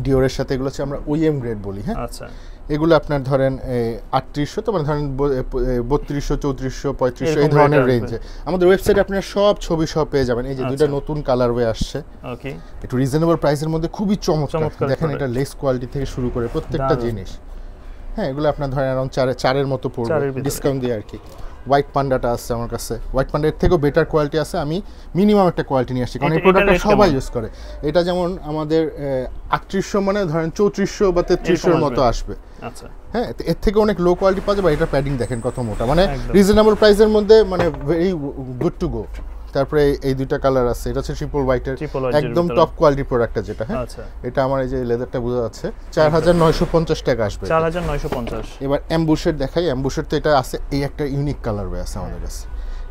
ডিওরের সাথে এগুলো হচ্ছে আমরা ওইএম গ্রেড বলি, হ্যাঁ। আচ্ছা, এগুলো আপনার ধরেন 3800, তো মানে ধরেন 3200, 3400, 3500 এই ধরনের রেঞ্জে। আমাদের ওয়েবসাইটে আপনারা সব ছবি সব পেয়ে যাবেন। এই যে দুইটা নতুন কালারওয়ে আসছে, ওকে, একটু রিজনেবল প্রাইসের মধ্যে, খুবই চমৎকার। দেখেন এটা লেস কোয়ালিটি থেকে শুরু করে প্রত্যেকটা জিনিস, হ্যাঁ এগুলো আপনার ধরেন অ্যারাউন্ড 4 মতো পড়বে ডিসকাউন্ট দিয়ে আর কি। হোয়াইট পান্ডাটা আছে আমার কাছে, হোয়াইট পান্ডার থেকেও বেটার কোয়ালিটি আছে। আমি মিনিমাম একটা কোয়ালিটি নিয়ে আসছি, কারণ এই প্রোডাক্টটা সবাই ইউজ করে। এটা যেমন আমাদের 3800 মানে ধরেন 3400 বা 3300 মতো আসবে। আচ্ছা, হ্যাঁ, এর থেকে অনেক লো কোয়ালিটি পাওয়া যাবে। এটা প্যাডিং দেখেন কত মোটা, মানে রিজনেবল প্রাইসের মধ্যে, মানে ভেরি গুড টু গো। তারপরে এই দুইটা কালার আছে, এটা হচ্ছে ট্রিপল হোয়াইটের, একদম টপ কোয়ালিটি প্রোডাক্টটা যেটা, হ্যাঁ। এটা আমার এই যে লেদারটা বোঝা যাচ্ছে 4950 টাকা আসবে, 4950। এবার অ্যাম্বুশের দেখাই। অ্যাম্বুশের তো এটা আছে, এই একটা ইউনিক কালার আছে আমাদের কাছে।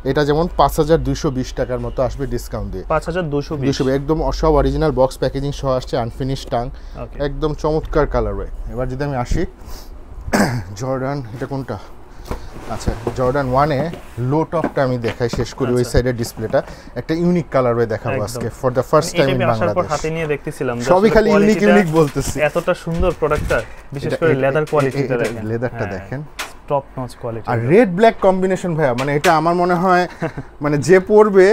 এটা যেমন 5220 টাকার মতো আসবে ডিসকাউন্ট দিয়ে, 5220 একদম সব অরিজিনাল বক্স প্যাকেজিং সহ আসছে, আনফিনিশ টাং, একদম চমৎকার কালারওয়ে। এবার যদি আমি আসি জর্ডান, এটা কোনটা, আচ্ছা জর্ডান 1-এ লো টপটা আমি দেখাই, শেষ করি ওই সাইডের ডিসপ্লেটা। একটা ইউনিক কালারওয়ে দেখাবো আজকে for the first time in Bangladesh. হাতে নিয়ে দেখতেছিলাম, সবই খালি ইউনিক বলতেছি। এতটা সুন্দর প্রোডাক্টটা, বিশেষ করে লেদার কোয়ালিটিটা দেখেন, লেদারটা দেখেন টপ নচ কোয়ালিটি। আর রেড ব্ল্যাক কম্বিনেশন ভাইয়া, মানে এটা আমার মনে হয় মানে যে পরবে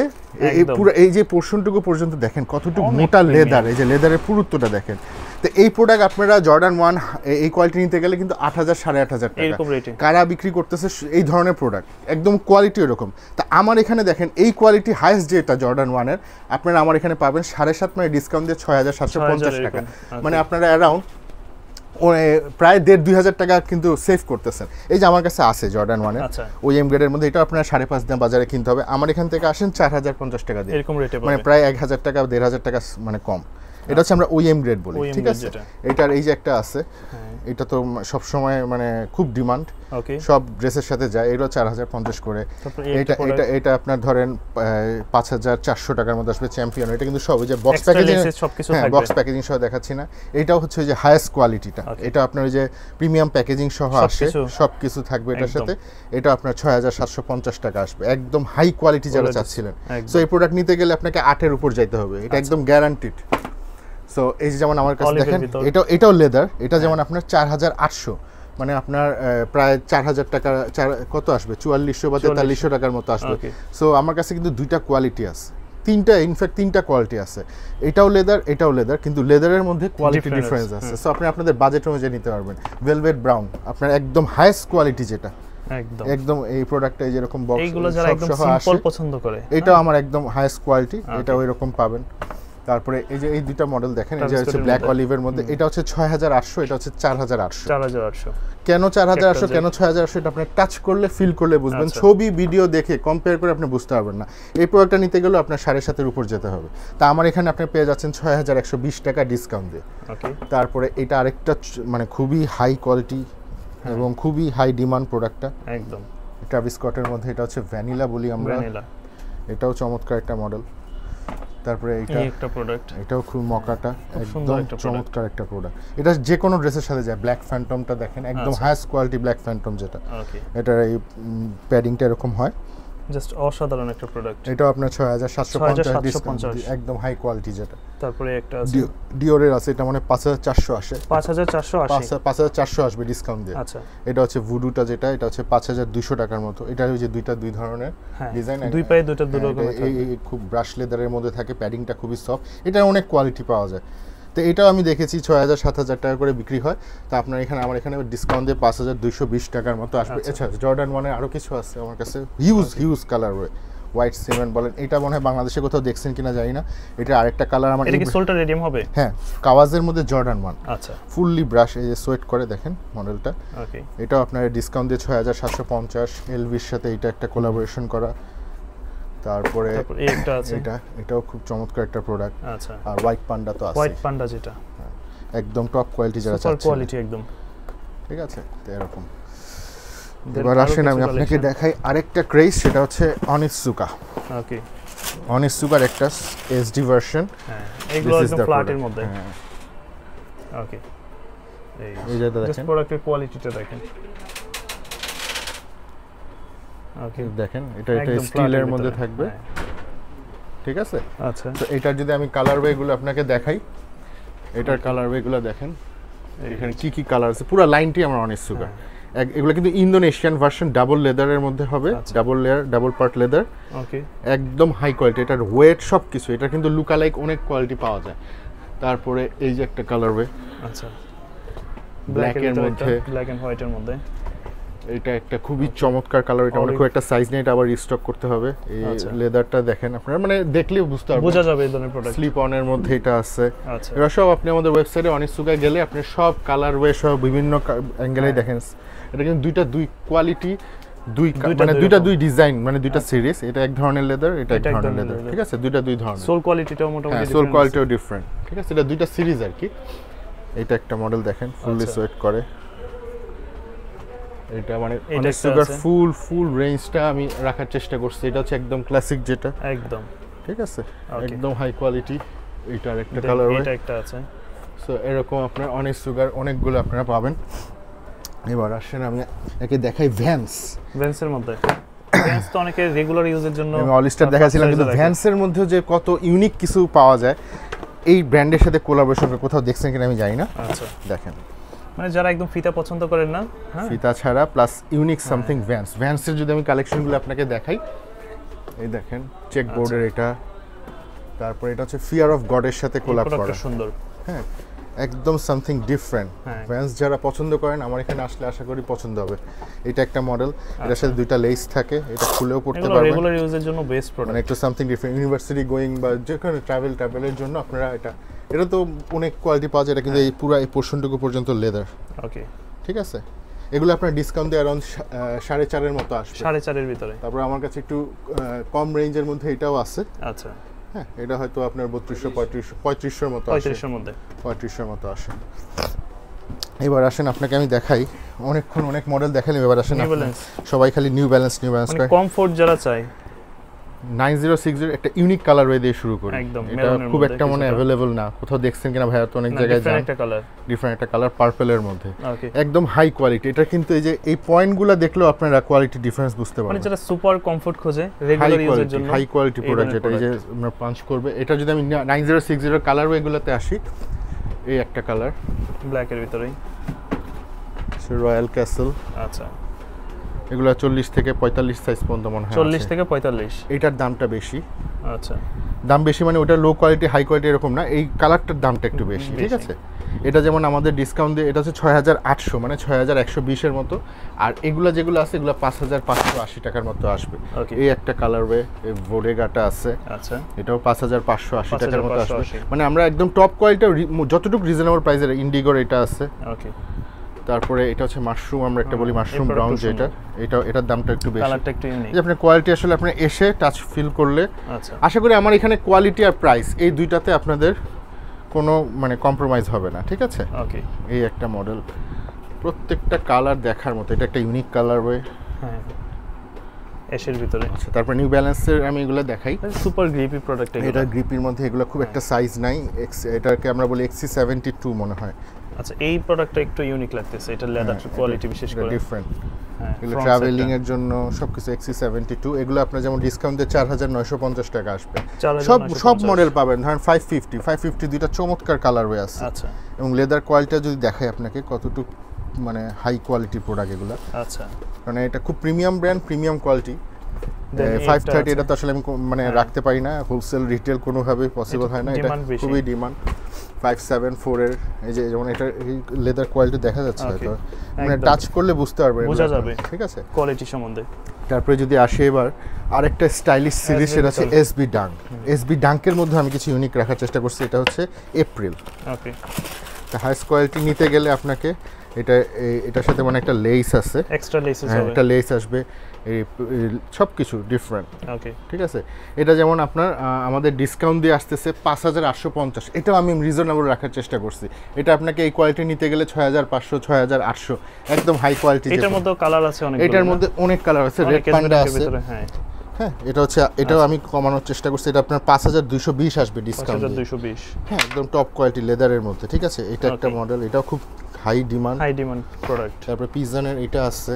এই পুরো এই যে পোরশনটুকু পর্যন্ত দেখেন কতটুকু মোটা লেদার, এই যে লেদারের পুরুত্বটা দেখেন। তো এই প্রোডাক্ট আপনারা জর্ডান 1 এই কোয়ালিটি নিতে গেলে কিন্তু 8000 8500 টাকা এরকম রেটে কারা বিক্রি করতেছে এই ধরনের প্রোডাক্ট, একদম কোয়ালিটি এরকম। তা আমার এখানে দেখেন এই কোয়ালিটি হাইয়েস্ট যেটা জর্ডান 1-এর, আপনারা আমার এখানে পাবেন 7.5 মানে ডিসকাউন্ট দিয়ে 6750 টাকা, মানে আপনারা অ্যারাউন্ড প্রায় 1.5-2 টাকা কিন্তু সেভ করতেছেন। এই যে আমার কাছে আছে জর্ডান 1-এর ওইএম গ্রেডের মধ্যে, এটা আপনার 5.5 দাম বাজারে কিনতে হবে, আমার এখান থেকে আসেন 4050 টাকা দিয়ে, এরকম রেটে মানে প্রায় 1000 টাকা 1500 টাকা মানে কম। এটা হচ্ছে আমরা ওইএম গ্রেড বলি, ঠিক আছে। এটার এই যে একটা আছে, এটা তো সব সময় মানে খুব ডিমান্ড, সব ড্রেসের সাথে যায়, এটা 4050 করে। এটা আপনার ধরেন 5400 টাকার মধ্যে আসবে চ্যাম্পিয়ন। এটা কিন্তু সব ওই যে বক্স প্যাকেজিং, হ্যাঁ বক্স প্যাকেজিং সহ দেখাচ্ছি না, এটাও হচ্ছে ওই যে হাইয়েস্ট কোয়ালিটিটা। এটা আপনার ওই যে প্রিমিয়াম প্যাকেজিং সহ আসে, সব কিছু থাকবে এটার সাথে। এটা আপনার 6750 টাকা আসবে, একদম হাই কোয়ালিটি যারা চাচ্ছিলেন। সো এই প্রোডাক্ট নিতে গেলে আপনাকে 8-এর উপর যাইতে হবে, এটা একদম গ্যারান্টিড। সো এই যে যেমন আমার কাছে দেখেন, এটাও লেদার, এটা যেমন আপনার 4800 মানে আপনার প্রায় 4000 টাকা, কত আসবে 4400 বা 4300 টাকার মতো আসবে। সো আমার কাছে কিন্তু দুইটা কোয়ালিটি আছে, ইনফ্যাক্ট তিনটা কোয়ালিটি আছে। এটাও লেদার, কিন্তু লেদারের মধ্যে কোয়ালিটি ডিফারেন্স আছে। সো আপনি আপনাদের বাজেট অনুযায়ী নিতে পারবেন। ভেলভেট ব্রাউন আপনার একদম হাইয়েস্ট কোয়ালিটি যেটা, একদম এই প্রোডাক্টটা এই যেরকম বক্স, এইগুলো যারা একদম সিম্পল পছন্দ করে, এটাও আমার একদম হাইয়েস্ট কোয়ালিটি, এটাও এরকম পাবেন। তারপরে এই যে এই দুইটা মডেল দেখেন, এই যে হচ্ছে ব্ল্যাক অলিভের মধ্যে, এটা হচ্ছে 6800, এটা হচ্ছে 4800। কেন 4800 কেন 6800 এটা আপনি টাচ করলে ফিল করলে বুঝবেন, ছবি ভিডিও দেখে কম্পেয়ার করে আপনি বুঝতে পারবেন না। এই প্রোডাক্টটা নিতে গেলে আপনার 7.5-এর উপর যেতে হবে। তা আমার এখানে আপনি পেয়ে যাচ্ছেন 6120 টাকা ডিসকাউন্ট দিয়ে। তারপরে এটা আরেকটা মানে খুবই হাই কোয়ালিটি এবং খুবই হাই ডিমান্ড প্রোডাক্টটা, একদম ট্রাভিস স্কটের মধ্যে, এটা হচ্ছে ভ্যানিলা বলি আমরা, এটাও চমৎকার একটা মডেল। তারপরে এই একটা প্রোডাক্ট, এটাও খুব মকাটা, সুন্দর একদম একটা চমৎকার একটা প্রোডাক্ট। এটা যে কোনো ড্রেসের সাথে যায়। ব্ল্যাক ফ্যান্টমটা দেখেন, একদম হাইয়েস্ট কোয়ালিটি ব্ল্যাক ফ্যান্টম যেটা, ওকে, এটার এই প্যাডিংটা এরকম হয়। জাস্ট অসাধারণ একটা প্রোডাক্ট। এটাও আপনার 6750 ডিসকাউন্ট, 6750 একদম হাই কোয়ালিটি যেটা। তারপরে একটা আছে ডিওরের আছে, এটা মানে 5480 আসে, 5480। 5480 আসবে ডিসকাউন্ট দিয়ে। আচ্ছা, এটা হচ্ছে ভুডুটা যেটা, এটা হচ্ছে 5200 টাকার মতো। এটা ওই যে দুই ধরনের ডিজাইন, দুই পায়ে দুটো রকমের এই খুব ব্রাশ লেদারের মধ্যে থাকে, প্যাডিংটা খুবই সফট, এটা অনেক কোয়ালিটি পাওয়া যায়। তো এটাও আমি দেখেছি 6000-7000 টাকা করে বিক্রি হয়। তো আপনার এখানে, আমার এখানে ডিসকাউন্ট দিয়ে 5220 টাকার মতো আসবে। এছাড়া জর্ডান 1-এর আরও কিছু আছে আমার কাছে, হিউজ কালার রয়ে, হোয়াইট সিমেন্ট বলেন, এটা মনে হয় বাংলাদেশে কোথাও দেখছেন কিনা জানি না। এটা আরেকটা কালার আমার, এটা কি সোলটা রেডিয়াম হবে? হ্যাঁ, কাওয়াজের মধ্যে জর্ডান 1, আচ্ছা, ফুললি ব্রাশ, এই যে সোয়েট করে দেখেন মডেলটা। ওকে, এটাও আপনার ডিসকাউন্ট দিয়ে 6750, এলভির সাথে এটা একটা কোলাবোরেশন করা। তারপরে এই একটা আছে, এটাও খুব চমৎকার একটা প্রোডাক্ট। আচ্ছা, আর হোয়াইট পান্ডা তো আছে, হোয়াইট পান্ডা যেটা একদম টপ কোয়ালিটি যারা সুপার চাচ্ছেন, কোয়ালিটি একদম, ঠিক আছে। তো এরকম। এবার আসেন আমি আপনাকে দেখাই আরেকটা ক্রেজ, সেটা হচ্ছে অনিৎসুকা। ওকে, অনিৎসুকার একটা এসডি ভার্সন, হ্যাঁ, এগুলো একদম ফ্ল্যাটের মধ্যে। ওকে, এই যেটা জাস্ট দেখেন, প্রোডাক্টের কোয়ালিটিটা দেখেন। ওকে, দেখেন এটা স্টিলের মধ্যে থাকবে, ঠিক আছে। আচ্ছা, তো এটার যদি আমি কালার ওয়েগুলো আপনাকে দেখাই, এটার কালার ওয়েগুলো দেখেন, এখানে কি কি কালার আছে, পুরো লাইনটি আমার অনিৎসুকা। এগুলো কিন্তু ইন্দোনেশিয়ান ভার্সন, ডাবল লেদারের মধ্যে হবে, double layer, double part leather, okay, একদম হাই কোয়ালিটি। এটার ওয়েট সব কিছু, এটা কিন্তু লুকালাইক অনেক কোয়ালিটি পাওয়া যায়। তারপরে এই যে একটা কালার ওয়ে, আচ্ছা, ব্ল্যাকের মধ্যে, ব্ল্যাক এন্ড হোয়াইটের মধ্যে, এটা একটা খুবই চমৎকার কালার। এটা মানে খুব একটা সাইজ নেই, এটা আবার রিস্টক করতে হবে। এই লেদারটা দেখেন, আপনারা মানে দেখলেও বুঝতে পারবেন, বোঝা যাবে এই ধরনের প্রোডাক্ট। স্লিপ অনের মধ্যে এটা আছে। আচ্ছা, এরা সব আপনি আমাদের ওয়েবসাইটে অনিৎসুকায় গেলে আপনি সব কালার ওয়ে সব বিভিন্ন অ্যাঙ্গেলেই দেখেন। এটা কিন্তু দুই কোয়ালিটি, দুই ডিজাইন, মানে দুইটা সিরিজ। এটা এক ধরনের লেদার, এটা এক ধরনের লেদার, ঠিক আছে। দুই ধরনের। সোল কোয়ালিটিটাও মোটামুটি সোল কোয়ালিটিও ডিফারেন্ট, ঠিক আছে। এটা দুইটা সিরিজ আর কি। এটা একটা মডেল দেখেন, ফুললি সোয়েট করে। এটা মানে অনিৎসুকার ফুল রেঞ্জটা আমি রাখার চেষ্টা করছি। এটা হচ্ছে একদম ক্লাসিক যেটা, একদম, ঠিক আছে, একদম হাই কোয়ালিটি। এটার একটা কালার, এটা একটা আছে। সো এরকম আপনার অনিৎসুকার অনেকগুলো আপনারা পাবেন। এবার আসেন আমি একে দেখাই ভ্যান্সের মধ্যে। ভ্যান্স তো অনেকে রেগুলার ইউজের জন্য আমি অলিস্টার দেখাছিলাম, কিন্তু ভ্যান্সের মধ্যে যে কত ইউনিক কিছু পাওয়া যায় এই ব্র্যান্ডের সাথে কোলাবোরেশন করে কোথাও দেখছেন কিনা আমি জানি না। আচ্ছা, দেখেন, মানে যারা একদম ফিতা পছন্দ করেন না, ফিতা ছাড়া প্লাস ইউনিক সামথিং ভ্যান্সের যদি আমি কালেকশনগুলো আপনাকে দেখাই, এই দেখেন চেক বোর্ডের এটা, তারপর এটা হচ্ছে ফিয়ার অফ গডের সাথে কোলাব করা, সুন্দর, হ্যাঁ, একদম সামথিং ডিফারেন্ট। ভ্যান্স যারা পছন্দ করেন আমার এখানে আসলে আশা করি পছন্দ হবে। এটা একটা মডেল, এটার সাথে দুইটা লেস থাকে, এটা খুলেও পড়তে পারবেন, রেগুলার ইউজের জন্য বেস্ট প্রোডাক্ট, মানে একটু সামথিং ডিফারেন্ট, ইউনিভার্সিটি গোয়িং বা যে কোনো ট্রাভেলের জন্য আপনারা এটা তো অনেক কোয়ালিটি পাওয়া যায়। এটা কিন্তু এই পুরো এই পোর্শনটুকু পর্যন্ত লেদার, ওকে, ঠিক আছে। এগুলো আপনার ডিসকাউন্ট দিয়ে অ্যারাউন্ড 4.5 মতো আসবে, 4.5 ভিতরে। তারপর আমার কাছে একটু কম রেঞ্জের মধ্যে এটাও আছে। আচ্ছা, হ্যাঁ, এটা হয়তো আপনার 3500 মতো আসে, 3500 মতো আসে। এবার আসেন আপনাকে আমি দেখাই, অনেক মডেল দেখালাম। এবার আসেন, সবাই খালি নিউ ব্যালেন্স মানে কমফোর্ট যারা চায়, 9060 একটা ইউনিক কালার ওয়ে দিয়ে শুরু করি। এটা খুব একটা মনে अवेलेबल না, কোথাও দেখছেন কিনা ভাইয়া, তো অনেক জায়গায় যান, ডিফারেন্ট একটা কালার পার্পলের মধ্যে, একদম হাই কোয়ালিটি। এটা কিন্তু এই যে এই পয়েন্টগুলো দেখলেও আপনারা কোয়ালিটি ডিফারেন্স বুঝতে পারবেন। মানে যারা সুপার কমফোর্ট খোঁজে রেগুলার ইউজের জন্য, হাই কোয়ালিটি প্রোডাক্ট যেটা এই যে আমরা পাঞ্চ করবে। এটা যদি আমি 9060 কালার ওয়েগুলোতে আসি, এই একটা কালার ব্ল্যাকের ভিতরেই, রয়্যাল ক্যাসেল। আচ্ছা, এগুলো 40 থেকে 45 সাইজ পর্যন্ত মনে হয়, 40 থেকে 45। এটার দামটা বেশি। আচ্ছা, দাম বেশি মানে ওটা লো কোয়ালিটি হাই কোয়ালিটি এরকম না, এই কালারটার দামটা একটু বেশি, ঠিক আছে। এটা যেমন আমাদের ডিসকাউন্ট দিয়ে এটা হচ্ছে 6800, মানে 6120 এর মতো। আর এগুলো যেগুলো আছে এগুলো 5580 টাকার মতো আসবে। এই একটা কালার ওয়ে বোডেগাটা আছে, আচ্ছা, এটাও 5580 টাকার মতো আসবে। মানে আমরা একদম টপ কোয়ালিটি যতটুকু রিজনেবল প্রাইসের, ইন্ডিগোর এটা আছে। ওকে, তারপরে এটা হচ্ছে মাশরুম, আমরা একটা বলি মাশরুম ব্রাউন, যেটা এটার দামটা একটু বেশি, কালারটা একটু ইউনিক। যে আপনার কোয়ালিটি আসলে আপনি এসে টাচ ফিল করলে, আচ্ছা, আশা করি আমার এখানে কোয়ালিটি আর প্রাইস এই দুইটাতে আপনাদের কোনো মানে কম্প্রোমাইজ হবে না, ঠিক আছে। ওকে, এই একটা মডেল, প্রত্যেকটা কালার দেখার মতো। এটা একটা ইউনিক কালার ওয়ে, হ্যাঁ, অ্যাশের ভিতরে। আচ্ছা, তারপর নিউ ব্যালেন্সের আমি এগুলো দেখাই। সুপার গ্রিপি প্রোডাক্ট এটা গ্রিপির মধ্যে এগুলো খুব একটা সাইজ নাই, এটাকে আমরা বলি XC72 মনে হয়। আচ্ছা, এই প্রোডাক্টটা একটু ইউনিক লাগতেছে, এটা লেদার কোয়ালিটি বিশেষ করে ডিফারেন্ট। হ্যাঁ, এগুলো ট্রাভেলিং এর জন্য সবকিছু XC72। এগুলো আপনার যেমন ডিসকাউন্ট দিয়ে 4950 টাকা আসবে। সব মডেল পাবেন, ধরেন 550 দুইটা চমৎকার কালারওয়ে আছে। আচ্ছা, এবং লেদার কোয়ালিটি যদি দেখাই আপনাকে কতটুকু মানে হাই কোয়ালিটি প্রোডাক্ট এগুলো। আচ্ছা, মানে এটা খুব প্রিমিয়াম ব্র্যান্ড, প্রিমিয়াম কোয়ালিটি। 530 এটা তো আসলে আমি মানে রাখতে পারি না, হোলসেল রিটেল কোনোভাবেই পসিবল হয় না, এটা খুবই ডিমান্ড। 574 এর এই যে যেমন এটা লেদার কোয়ালিটি দেখা যাচ্ছে, হয়তো মানে টাচ করলে বুঝতে পারবেন, বোঝা যাবে ঠিক আছে কোয়ালিটি সম্বন্ধে। তারপরে যদি আসে এবার আরেকটা স্টাইলিশ সিরিজ, সেটা আছে এসবি ডাঙ্ক। এসবি ডাঙ্কের মধ্যে আমি কিছু ইউনিক রাখার চেষ্টা করছি, এটা হচ্ছে এপ্রিল। ওকে, হাইস্ট কোয়ালিটি নিতে গেলে আপনাকে এটার সাথে মানে একটা লেস আছে, এক্সট্রা লেসেস হ্যাঁ হবে, একটা লেস আসবে, এই সব কিছু ডিফারেন্ট। ওকে, ঠিক আছে। এটা যেমন আপনার আমাদের ডিসকাউন্ট দিয়ে আসতেছে 5850, এটাও আমি রিজনেবল রাখার চেষ্টা করছি। এটা আপনাকে এই কোয়ালিটি নিতে গেলে 6500 6800, একদম হাই কোয়ালিটি। এটার মধ্যে কালার আছে অনেক, এটার মধ্যে অনেক কালার আছে, রেড পান্ডা আছে, হ্যাঁ হ্যাঁ এটা হচ্ছে, এটাও আমি কমানোর চেষ্টা করছি। এটা আপনার 5220 আসবে ডিসকাউন্ট, 5220, হ্যাঁ একদম টপ কোয়ালিটি লেদারের মধ্যে। ঠিক আছে, এটা একটা মডেল, এটাও খুব হাই ডিমান্ড প্রোডাক্ট। তারপর পিজনের এটা আছে।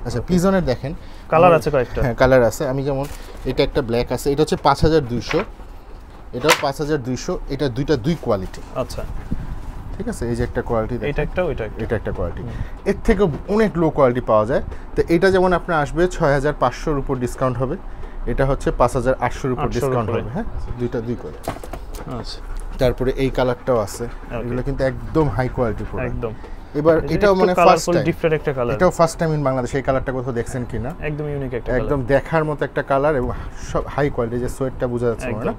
আচ্ছা, পিজনের দেখেন কালার আছে কয়েকটা, হ্যাঁ কালার আছে। আমি যেমন এটা একটা ব্ল্যাক আছে, এটা হচ্ছে 5200, এটাও 5200, এটা দুই কোয়ালিটি। আচ্ছা, ঠিক আছে, এই যে একটা কোয়ালিটি, এটা একটা ওইটা একটা, এটা একটা কোয়ালিটি। এর থেকে অনেক লো কোয়ালিটি পাওয়া যায়। তো এটা যেমন আপনার আসবে 6500-র উপর ডিসকাউন্ট হবে, এটা হচ্ছে 5800-র উপর ডিসকাউন্ট হবে, হ্যাঁ দুই কোয়ালিটি। আচ্ছা, তারপরে এই কালারটাও আছে, এগুলো কিন্তু একদম হাই কোয়ালিটি প্রোডাক্ট একদম। এবার এটাও মানে ফার্স্ট টাইম, ডিফারেন্ট একটা কালার, এটাও ফার্স্ট টাইম ইন বাংলাদেশ। এই কালারটা কোথাও দেখছেন কিনা, একদম ইউনিক একটা, একদম দেখার মতো একটা কালার এবং সব হাই কোয়ালিটি, যে সোয়েটটা বোঝা যাচ্ছে না।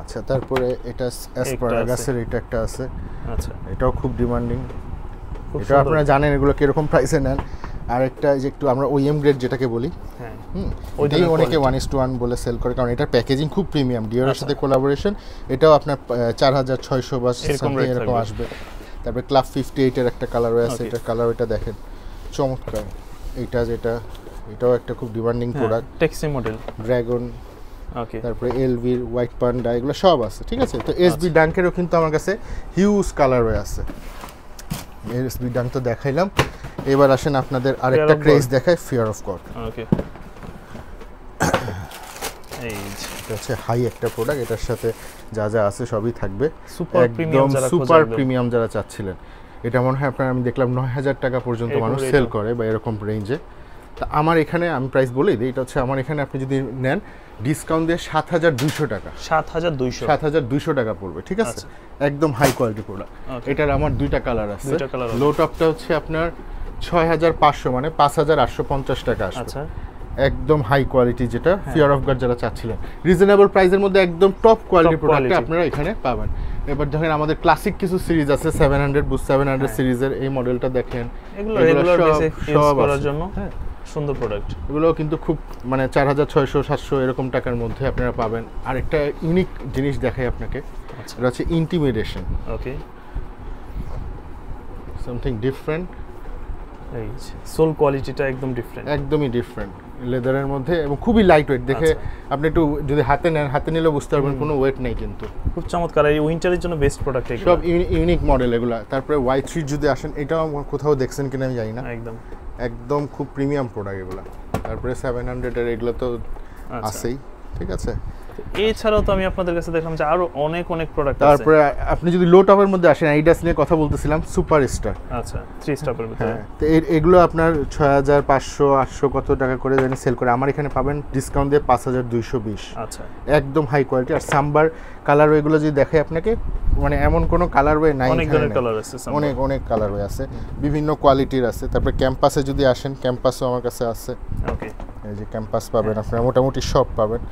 আচ্ছা, তারপরে এটা অ্যাসপারাগাসের এটা একটা আছে। আচ্ছা, এটাও খুব ডিমান্ডিং, এটা আপনারা জানেন এগুলো কিরকম প্রাইসে নেন। আর একটা যে একটু আমরা ওএম গ্রেড যেটাকে বলি, হ্যাঁ ওইটাই অনেকে 1:1 বলে সেল করে, কারণ এটার প্যাকেজিং খুব প্রিমিয়াম, ডিওরের সাথে কোলাবোরেশন। এটাও আপনার 4600 বা এরকম আসবে। তারপরে ক্লাব 58 এর একটা কালার আছে, এটার কালার এটা দেখেন চমৎকার। এইটা যেটা, এটাও একটা খুব demanding product, taxi model, dragon, okay, তারপরে এলভির হোয়াইট পান্ডা, এগুলো সব আছে। ঠিক আছে, তো এসবি ডাঙ্কেরও কিন্তু আমার কাছে হিউজ কালারওয়ে আছে। এসবি ডাঙ্ক তো দেখাইলাম, এবার আসেন আপনাদের আরেকটা ক্রেজ দেখায়, ফিয়ার অফ গড। ওকে, এটা হচ্ছে হাই একটা প্রোডাক্ট, এটার সাথে যা যা আছে সবই থাকবে, একদম সুপার প্রিমিয়াম যারা চাচ্ছিলেন। এটা মনে হয় আপনার আমি দেখলাম 9000 টাকা পর্যন্ত মানুষ সেল করে বা এরকম রেঞ্জে। তা আমার এখানে আমি প্রাইস বলেই দিই, এটা হচ্ছে আমার এখানে আপনি যদি নেন ডিসকাউন্ট দিয়ে 7200 টাকা, 7200 টাকা পড়বে। ঠিক আছে, একদম হাই কোয়ালিটি প্রোডাক্ট। এটার আমার দুইটা কালার আছে, লো টপটা হচ্ছে আপনার 6500 মানে 5850 টাকা আসবে। আচ্ছা, একদম হাই কোয়ালিটি, যেটা ফিয়ার অফ গড যারা চাচ্ছিলেন রিজনেবল প্রাইসের মধ্যে একদম টপ কোয়ালিটি প্রোডাক্ট আপনারা এখানে পাবেন। এবার দেখেন আমাদের ক্লাসিক কিছু সিরিজ আছে, 700 বুস্ট 700 সিরিজের, এই মডেলটা দেখেন, এগুলো রেগুলার বেসে ইউজ করার জন্য সুন্দর প্রোডাক্ট। এগুলো কিন্তু খুব মানে 4600 700 এরকম টাকার মধ্যে আপনারা পাবেন। আর একটা ইউনিক জিনিস দেখাই আপনাকে, এটা হচ্ছে ইন্টিমিডেশন। ওকে, সামথিং ডিফারেন্ট, এই সোল কোয়ালিটিটা একদম ডিফারেন্ট, একদমই ডিফারেন্ট লেদারের মধ্যে এবং খুবই লাইট ওয়েট। দেখে আপনি একটু যদি হাতে নেন, হাতে নিলে বুঝতে পারবেন কোনো ওয়েট নেই, কিন্তু খুব চমৎকার। এই উইন্টারের জন্য বেস্ট প্রোডাক্ট, সব ইউনিক মডেল এগুলো। তারপরে Y3 যদি আসেন, এটাও কোথাও দেখছেন কিনা আমি জানি না, একদম খুব প্রিমিয়াম প্রোডাক্ট এগুলো। তারপরে 700 এর এগুলো তো আছেই। ঠিক আছে, এছাড়াও তো আমি আপনাদের কাছে দেখলাম যে আরো অনেক প্রোডাক্ট আছে। তারপরে আপনি যদি লো টপের মধ্যে আসেন, আইডাস নিয়ে কথা বলতেছিলাম, সুপারস্টার। আচ্ছা, 3 স্টারের ভিতরে, তো এগুলো আপনার 6500 800 কত টাকা করে জানি সেল করে, আমার এখানে পাবেন ডিসকাউন্ট দিয়ে 5220। আচ্ছা, একদম হাই কোয়ালিটি। আর সাম্বার কালার ওয়েগুলো যদি দেখাই আপনাকে, মানে এমন কোনো কালার ওয়ে নাই, অনেক ধরনের কালার আছে, অনেক কালার ওয়ে আছে, বিভিন্ন কোয়ালিটির আছে। তারপরে ক্যাম্পাসে যদি আসেন, ক্যাম্পাসও আমার কাছে আছে। ওকে, এই যে ক্যাম্পাস পাবেন আপনারা, মোটামুটি সব পাবেন।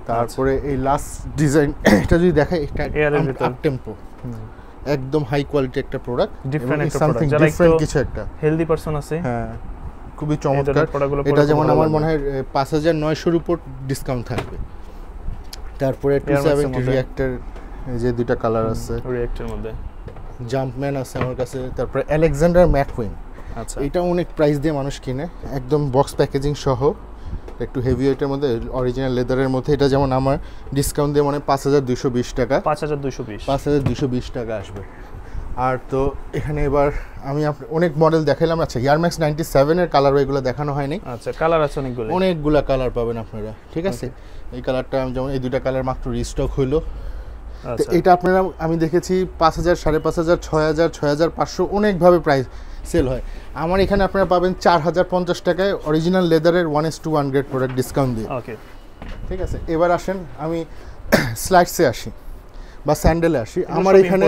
তারপরে এই লাস্ট ডিজাইন, এটা যদি দেখাই, এটা আপ টেম্পো, একদম হাই কোয়ালিটি একটা প্রোডাক্ট, ডিফারেন্ট একটা সামথিং ডিফারেন্ট কিছু একটা, হেলদি পারসন আছে, হ্যাঁ খুবই চমৎকার। এটা যেমন আমার মনে হয় 5900 উপর ডিসকাউন্ট থাকবে। তারপরে 270 রিঅ্যাক্টর, এই যে দুইটা কালার আছে, রিঅ্যাক্টর মধ্যে জাম্পম্যান আছে আমার কাছে। তারপরে আলেকজান্ডার ম্যাককুইন, আচ্ছা, এটা অনেক প্রাইস দিয়ে মানুষ কিনে, একদম বক্স প্যাকেজিং সহ, একটু হেভি ওয়েটের মধ্যে অরিজিনাল লেদারের মধ্যে। এটা যেমন আমার ডিসকাউন্ট দিয়ে মানে 5220 টাকা, 5220 টাকা আসবে। আর তো এখানে এবার আমি অনেক মডেল দেখাইলাম। আচ্ছা এয়ারম্যাক্স 97 এর কালার এগুলো দেখানো হয়নি। আচ্ছা কালার আছে অনেকগুলা কালার পাবেন আপনারা, ঠিক আছে। এই কালারটা যেমন এই দুইটা কালার মাত্র রিস্টক হইলো। তো এটা আপনারা আমি দেখেছি 5000, 5500, 6000, 6500 অনেকভাবে প্রাইস সেল হয়। আমার এখানে আপনারা পাবেন 4050 টাকায় অরিজিনাল লেদারের 1:1 গ্রেড প্রোডাক্ট ডিসকাউন্ট দিয়ে। ওকে ঠিক আছে, এবার আসেন আমি স্লাইডসে আসি বা স্যান্ডেলে আসি। আমার এখানে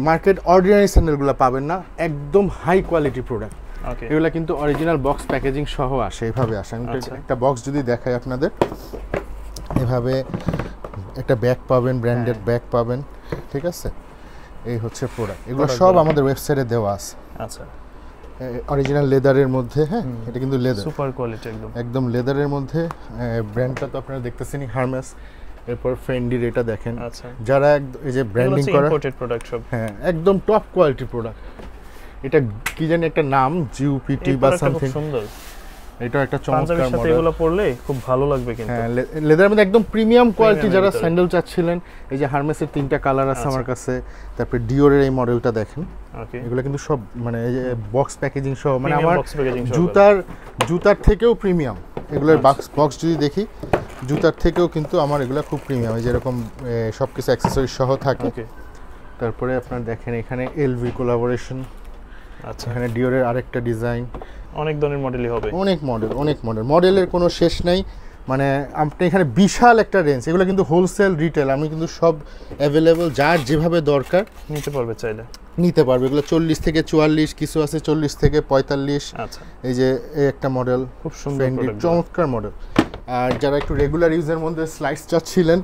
মার্কেট অর্ডিনারি স্যান্ডেলগুলো পাবেন না, একদম হাই কোয়ালিটি প্রোডাক্ট। এগুলো কিন্তু অরিজিনাল বক্স প্যাকেজিং সহ আসে, এইভাবে আসে। আমি একটা বক্স যদি দেখাই আপনাদের, এভাবে একটা ব্যাগ পাবেন, ব্র্যান্ডেড ব্যাগ পাবেন, ঠিক আছে। এই হচ্ছে প্রোডাক্ট, এগুলো সব আমাদের ওয়েবসাইটে দেওয়া আছে। আচ্ছা অরিজিনাল লেদারের মধ্যে, হ্যাঁ এটা কিন্তু লেদার, সুপার কোয়ালিটি একদম লেদারের মধ্যে। ব্র্যান্ডটা তো আপনারা দেখতেছেনই, হারমেস। এরপর ফেন্ডির এটা দেখেন। আচ্ছা যারা এই যে ব্র্যান্ডিং করা ইম্পোর্টেড প্রোডাক্ট সব, হ্যাঁ একদম টপ কোয়ালিটি প্রোডাক্ট। এটা কি জানি একটা নাম, জিউপিটি বা সামথিং, সুন্দর। এটা একটা চমৎকার মডেল। এগুলো পরলে খুব ভালো লাগবে কিন্তু। হ্যাঁ লেদারের মধ্যে একদম প্রিমিয়াম কোয়ালিটি যারা স্যান্ডেল চাচ্ছিলেন, এই যে হারমেসের 3টা কালার আছে আমার কাছে। তারপর ডিওরের এই মডেলটা দেখেন। ওকে এগুলো কিন্তু সব মানে এই যে বক্স প্যাকেজিং সহ, মানে আমার জুতার জুতার থেকেও প্রিমিয়াম এগুলোর বক্স যদি দেখি, জুতার থেকেও কিন্তু আমার এগুলো খুব প্রিমিয়াম। এই যে এরকম সবকিছু অ্যাকসেসরিজ সহ থাকে। তারপরে আপনারা দেখেন এখানে এলভি কোলাবোরেশন। আচ্ছা এখানে ডিওরের আরেকটা ডিজাইন। অনেক ধরনের মডেলই হবে, অনেক মডেল, মডেলের কোনো শেষ নাই। মানে আপনি এখানে বিশাল একটা রেঞ্জ। এগুলো কিন্তু হোলসেল রিটেল, আমি কিন্তু সব অ্যাভেলেবল, যার যেভাবে দরকার নিতে পারবে, চাইলে নিতে পারবে। এগুলো 40 থেকে 44, কিছু আছে 40 থেকে 45। আচ্ছা এই যে এই একটা মডেল, খুব সুন্দর চমৎকার মডেল। আর যারা একটু রেগুলার ইউজের মধ্যে স্লাইস চাচ্ছিলেন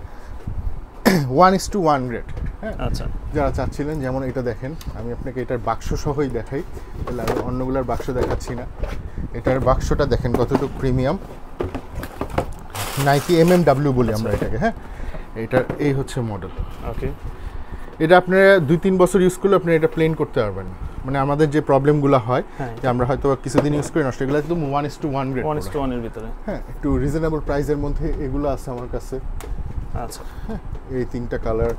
1:1 গ্রেড, হ্যাঁ আচ্ছা যারা চাচ্ছিলেন, যেমন এটা দেখেন। আমি আপনাকে এটার বাক্স সহই দেখাই, তাহলে আমি অন্যগুলোর বাক্স দেখাচ্ছি না। এটার বাক্সটা দেখেন কতটুকু প্রিমিয়াম। নাইকি MMW বলি আমরা এটাকে, হ্যাঁ। এটার এই হচ্ছে মডেল। ওকে এটা আপনারা 2-3 বছর ইউজ করলে আপনি এটা প্লেন করতে পারবেন না। মানে আমাদের যে প্রবলেমগুলো হয় যে আমরা হয়তো কিছুদিন ইউজ করে নষ্ট, এগুলো একদম 1:1 গ্রেড, 1:1 এর ভিতরে, হ্যাঁ একটু রিজনেবল প্রাইসের মধ্যে এগুলো আছে আমার কাছে। আচ্ছা হ্যাঁ এই 3টা কালার।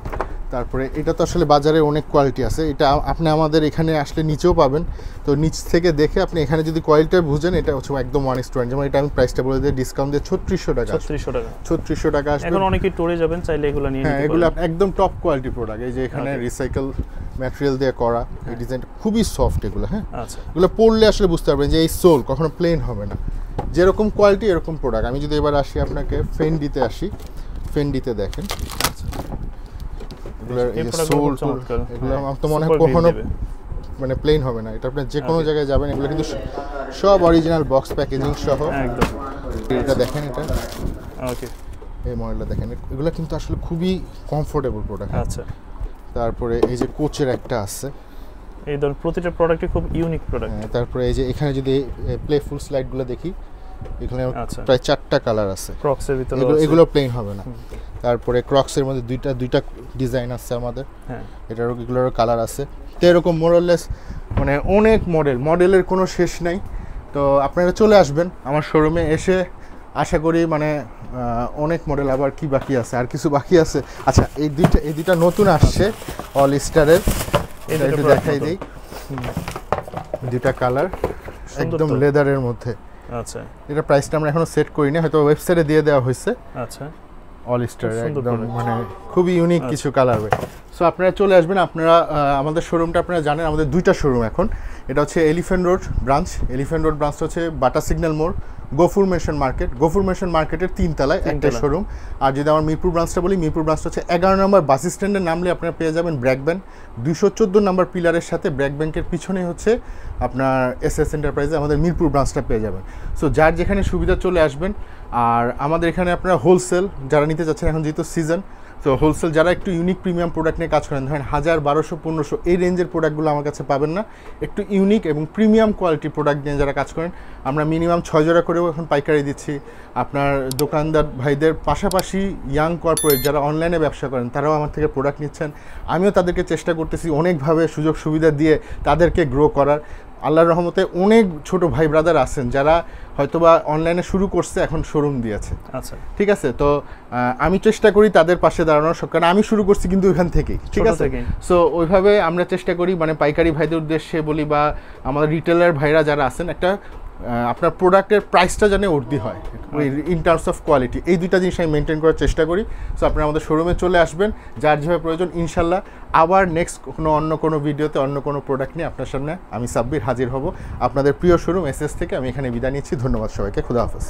তারপরে এটা তো আসলে বাজারে অনেক কোয়ালিটি আছে, এটা আপনি আমাদের এখানে আসলে নিচেও পাবেন। তো নিচ থেকে দেখে আপনি এখানে যদি কোয়ালিটিটা বুঝেন, এটা হচ্ছে একদম 1:1। যেমন এটা আমি প্রাইসটা বলে দিই, ডিসকাউন্ট দিয়ে 3600 টাকা, 3600 টাকা আসবে। এখন অনেকে টুরে যাবেন, চাইলে এগুলো নিয়ে নিতে পারেন। এগুলো একদম টপ কোয়ালিটি প্রোডাক্ট। এই যে এখানে রিসাইকেল ম্যাটেরিয়াল দিয়ে করা, এই ডিজাইনটা খুবই সফট এগুলো, হ্যাঁ আচ্ছা এগুলো পরলে আসলে বুঝতে পারবেন যে এই সোল কখনো প্লেন হবে না। যেরকম কোয়ালিটি এরকম প্রোডাক্ট। আমি যদি এবার আসি আপনাকে ফেন্ডিতে আসি, ফেন্ডিতে দেখেন এগুলোর এই সোল, এগুলো আমার তো মনে হয় কখনো মানে প্লেন হবে না। এটা আপনি যে কোনো জায়গায় যাবেন, এগুলো কিন্তু সব অরিজিনাল বক্স প্যাকেজিং সহ একদম। এটা দেখেন, এটা ওকে এই মডেলটা দেখেন, এগুলো কিন্তু আসলে খুবই কমফোর্টেবল প্রোডাক্ট। আচ্ছা তারপরে এই যে কোচের একটা আছে, এই ধরনের প্রতিটা প্রোডাক্টই খুব ইউনিক প্রোডাক্ট। তারপরে এই যে এখানে যদি প্লেফুল স্লাইডগুলো দেখি, এখানে প্রায় 4টা কালার আছে। ক্রক্সের ভিতরে এগুলো প্লেন হবে না। তারপরে ক্রক্সের মধ্যে দুইটা ডিজাইন আছে আমাদের, হ্যাঁ এগুলোরও কালার আছে। তো এরকম মোরলেস মানে অনেক মডেলের কোনো শেষ নাই। তো আপনারা চলে আসবেন আমার শোরুমে এসে, আশা করি মানে অনেক মডেল। আবার কি বাকি আছে, আর কিছু বাকি আছে। আচ্ছা এই দুইটা নতুন আসছে অল স্টারের, এটা একটু দেখাই দিই। দুইটা কালার একদম লেদারের মধ্যে। আচ্ছা এটা প্রাইসটা আমরা এখনো সেট করিনি, হয়তো ওয়েবসাইটে দিয়ে দেওয়া হয়েছে। আচ্ছা অল স্টার একদম মানে খুবই ইউনিক কিছু কালার। সো আপনারা চলে আসবেন। আপনারা আমাদের শোরুমটা আপনারা জানেন, আমাদের 2টা শোরুম এখন। এটা হচ্ছে elephant road branch. Elephant road branch হচ্ছে বাটা সিগন্যাল মোড়, Gafur mason market. Gafur mason মার্কেটের 3 তলায় একটা শোরুম। আর যদি আমার মিরপুর ব্রাঞ্চটা বলি, মিরপুর ব্রাঞ্চটা হচ্ছে 11 নম্বর বাস স্ট্যান্ডের নামলে আপনারা পেয়ে যাবেন ব্র্যাক ব্যাংক। 214 নম্বর পিলারের সাথে ব্র্যাক ব্যাংকের পিছনে হচ্ছে আপনার SS এন্টারপ্রাইজে আমাদের মিরপুর ব্রাঞ্চটা পেয়ে যাবেন। সো যার যেখানে সুবিধা চলে আসবেন। আর আমাদের এখানে আপনারা হোলসেল যারা নিতে যাচ্ছেন, এখন যেহেতু সিজন, তো হোলসেল যারা একটু ইউনিক প্রিমিয়াম প্রোডাক্ট নিয়ে কাজ করেন, ধরেন 1000, 1200, 1500 এই রেঞ্জের প্রোডাক্টগুলো আমার কাছে পাবেন না। একটু ইউনিক এবং প্রিমিয়াম কোয়ালিটি প্রোডাক্ট নিয়ে যারা কাজ করেন, আমরা মিনিমাম 6 জোড়া করেও এখন পাইকারি দিচ্ছি। আপনার দোকানদার ভাইদের পাশাপাশি ইয়াং কর্পোরেট যারা অনলাইনে ব্যবসা করেন, তারাও আমার থেকে প্রোডাক্ট নিচ্ছেন। আমিও তাদেরকে চেষ্টা করতেছি অনেকভাবে সুযোগ সুবিধা দিয়ে তাদেরকে গ্রো করার। আল্লাহর রহমতে অনেক ছোট ভাই ব্রাদার আছেন যারা হয়তোবা অনলাইনে শুরু করছে, এখন শোরুম দিয়েছে। আচ্ছা, ঠিক আছে, তো আমি চেষ্টা করি তাদের পাশে দাঁড়ানোর, কারণ আমি শুরু করছি কিন্তু ওইখান থেকেই, ঠিক আছে। সো ওইভাবে আমরা চেষ্টা করি, মানে পাইকারি ভাইদের উদ্দেশ্যে বলি বা আমাদের রিটেলার ভাইরা যারা আছেন, একটা আপনার প্রোডাক্টের প্রাইসটা যেন উর্দি হয় ইন টার্মস অফ কোয়ালিটি, এই দুইটা জিনিস আমি মেনটেন করার চেষ্টা করি। সো আপনারা আমাদের শোরুমে চলে আসবেন, যার যেভাবে প্রয়োজন। ইনশাল্লাহ আবার নেক্সট অন্য কোনো ভিডিওতে অন্য কোনো প্রোডাক্ট নিয়ে আপনার সামনে আমি সাব্বির হাজির হব। আপনাদের প্রিয় শোরুম এসএস থেকে আমি এখানে বিদায় নিচ্ছি। ধন্যবাদ সবাইকে, খুদা হাফেজ।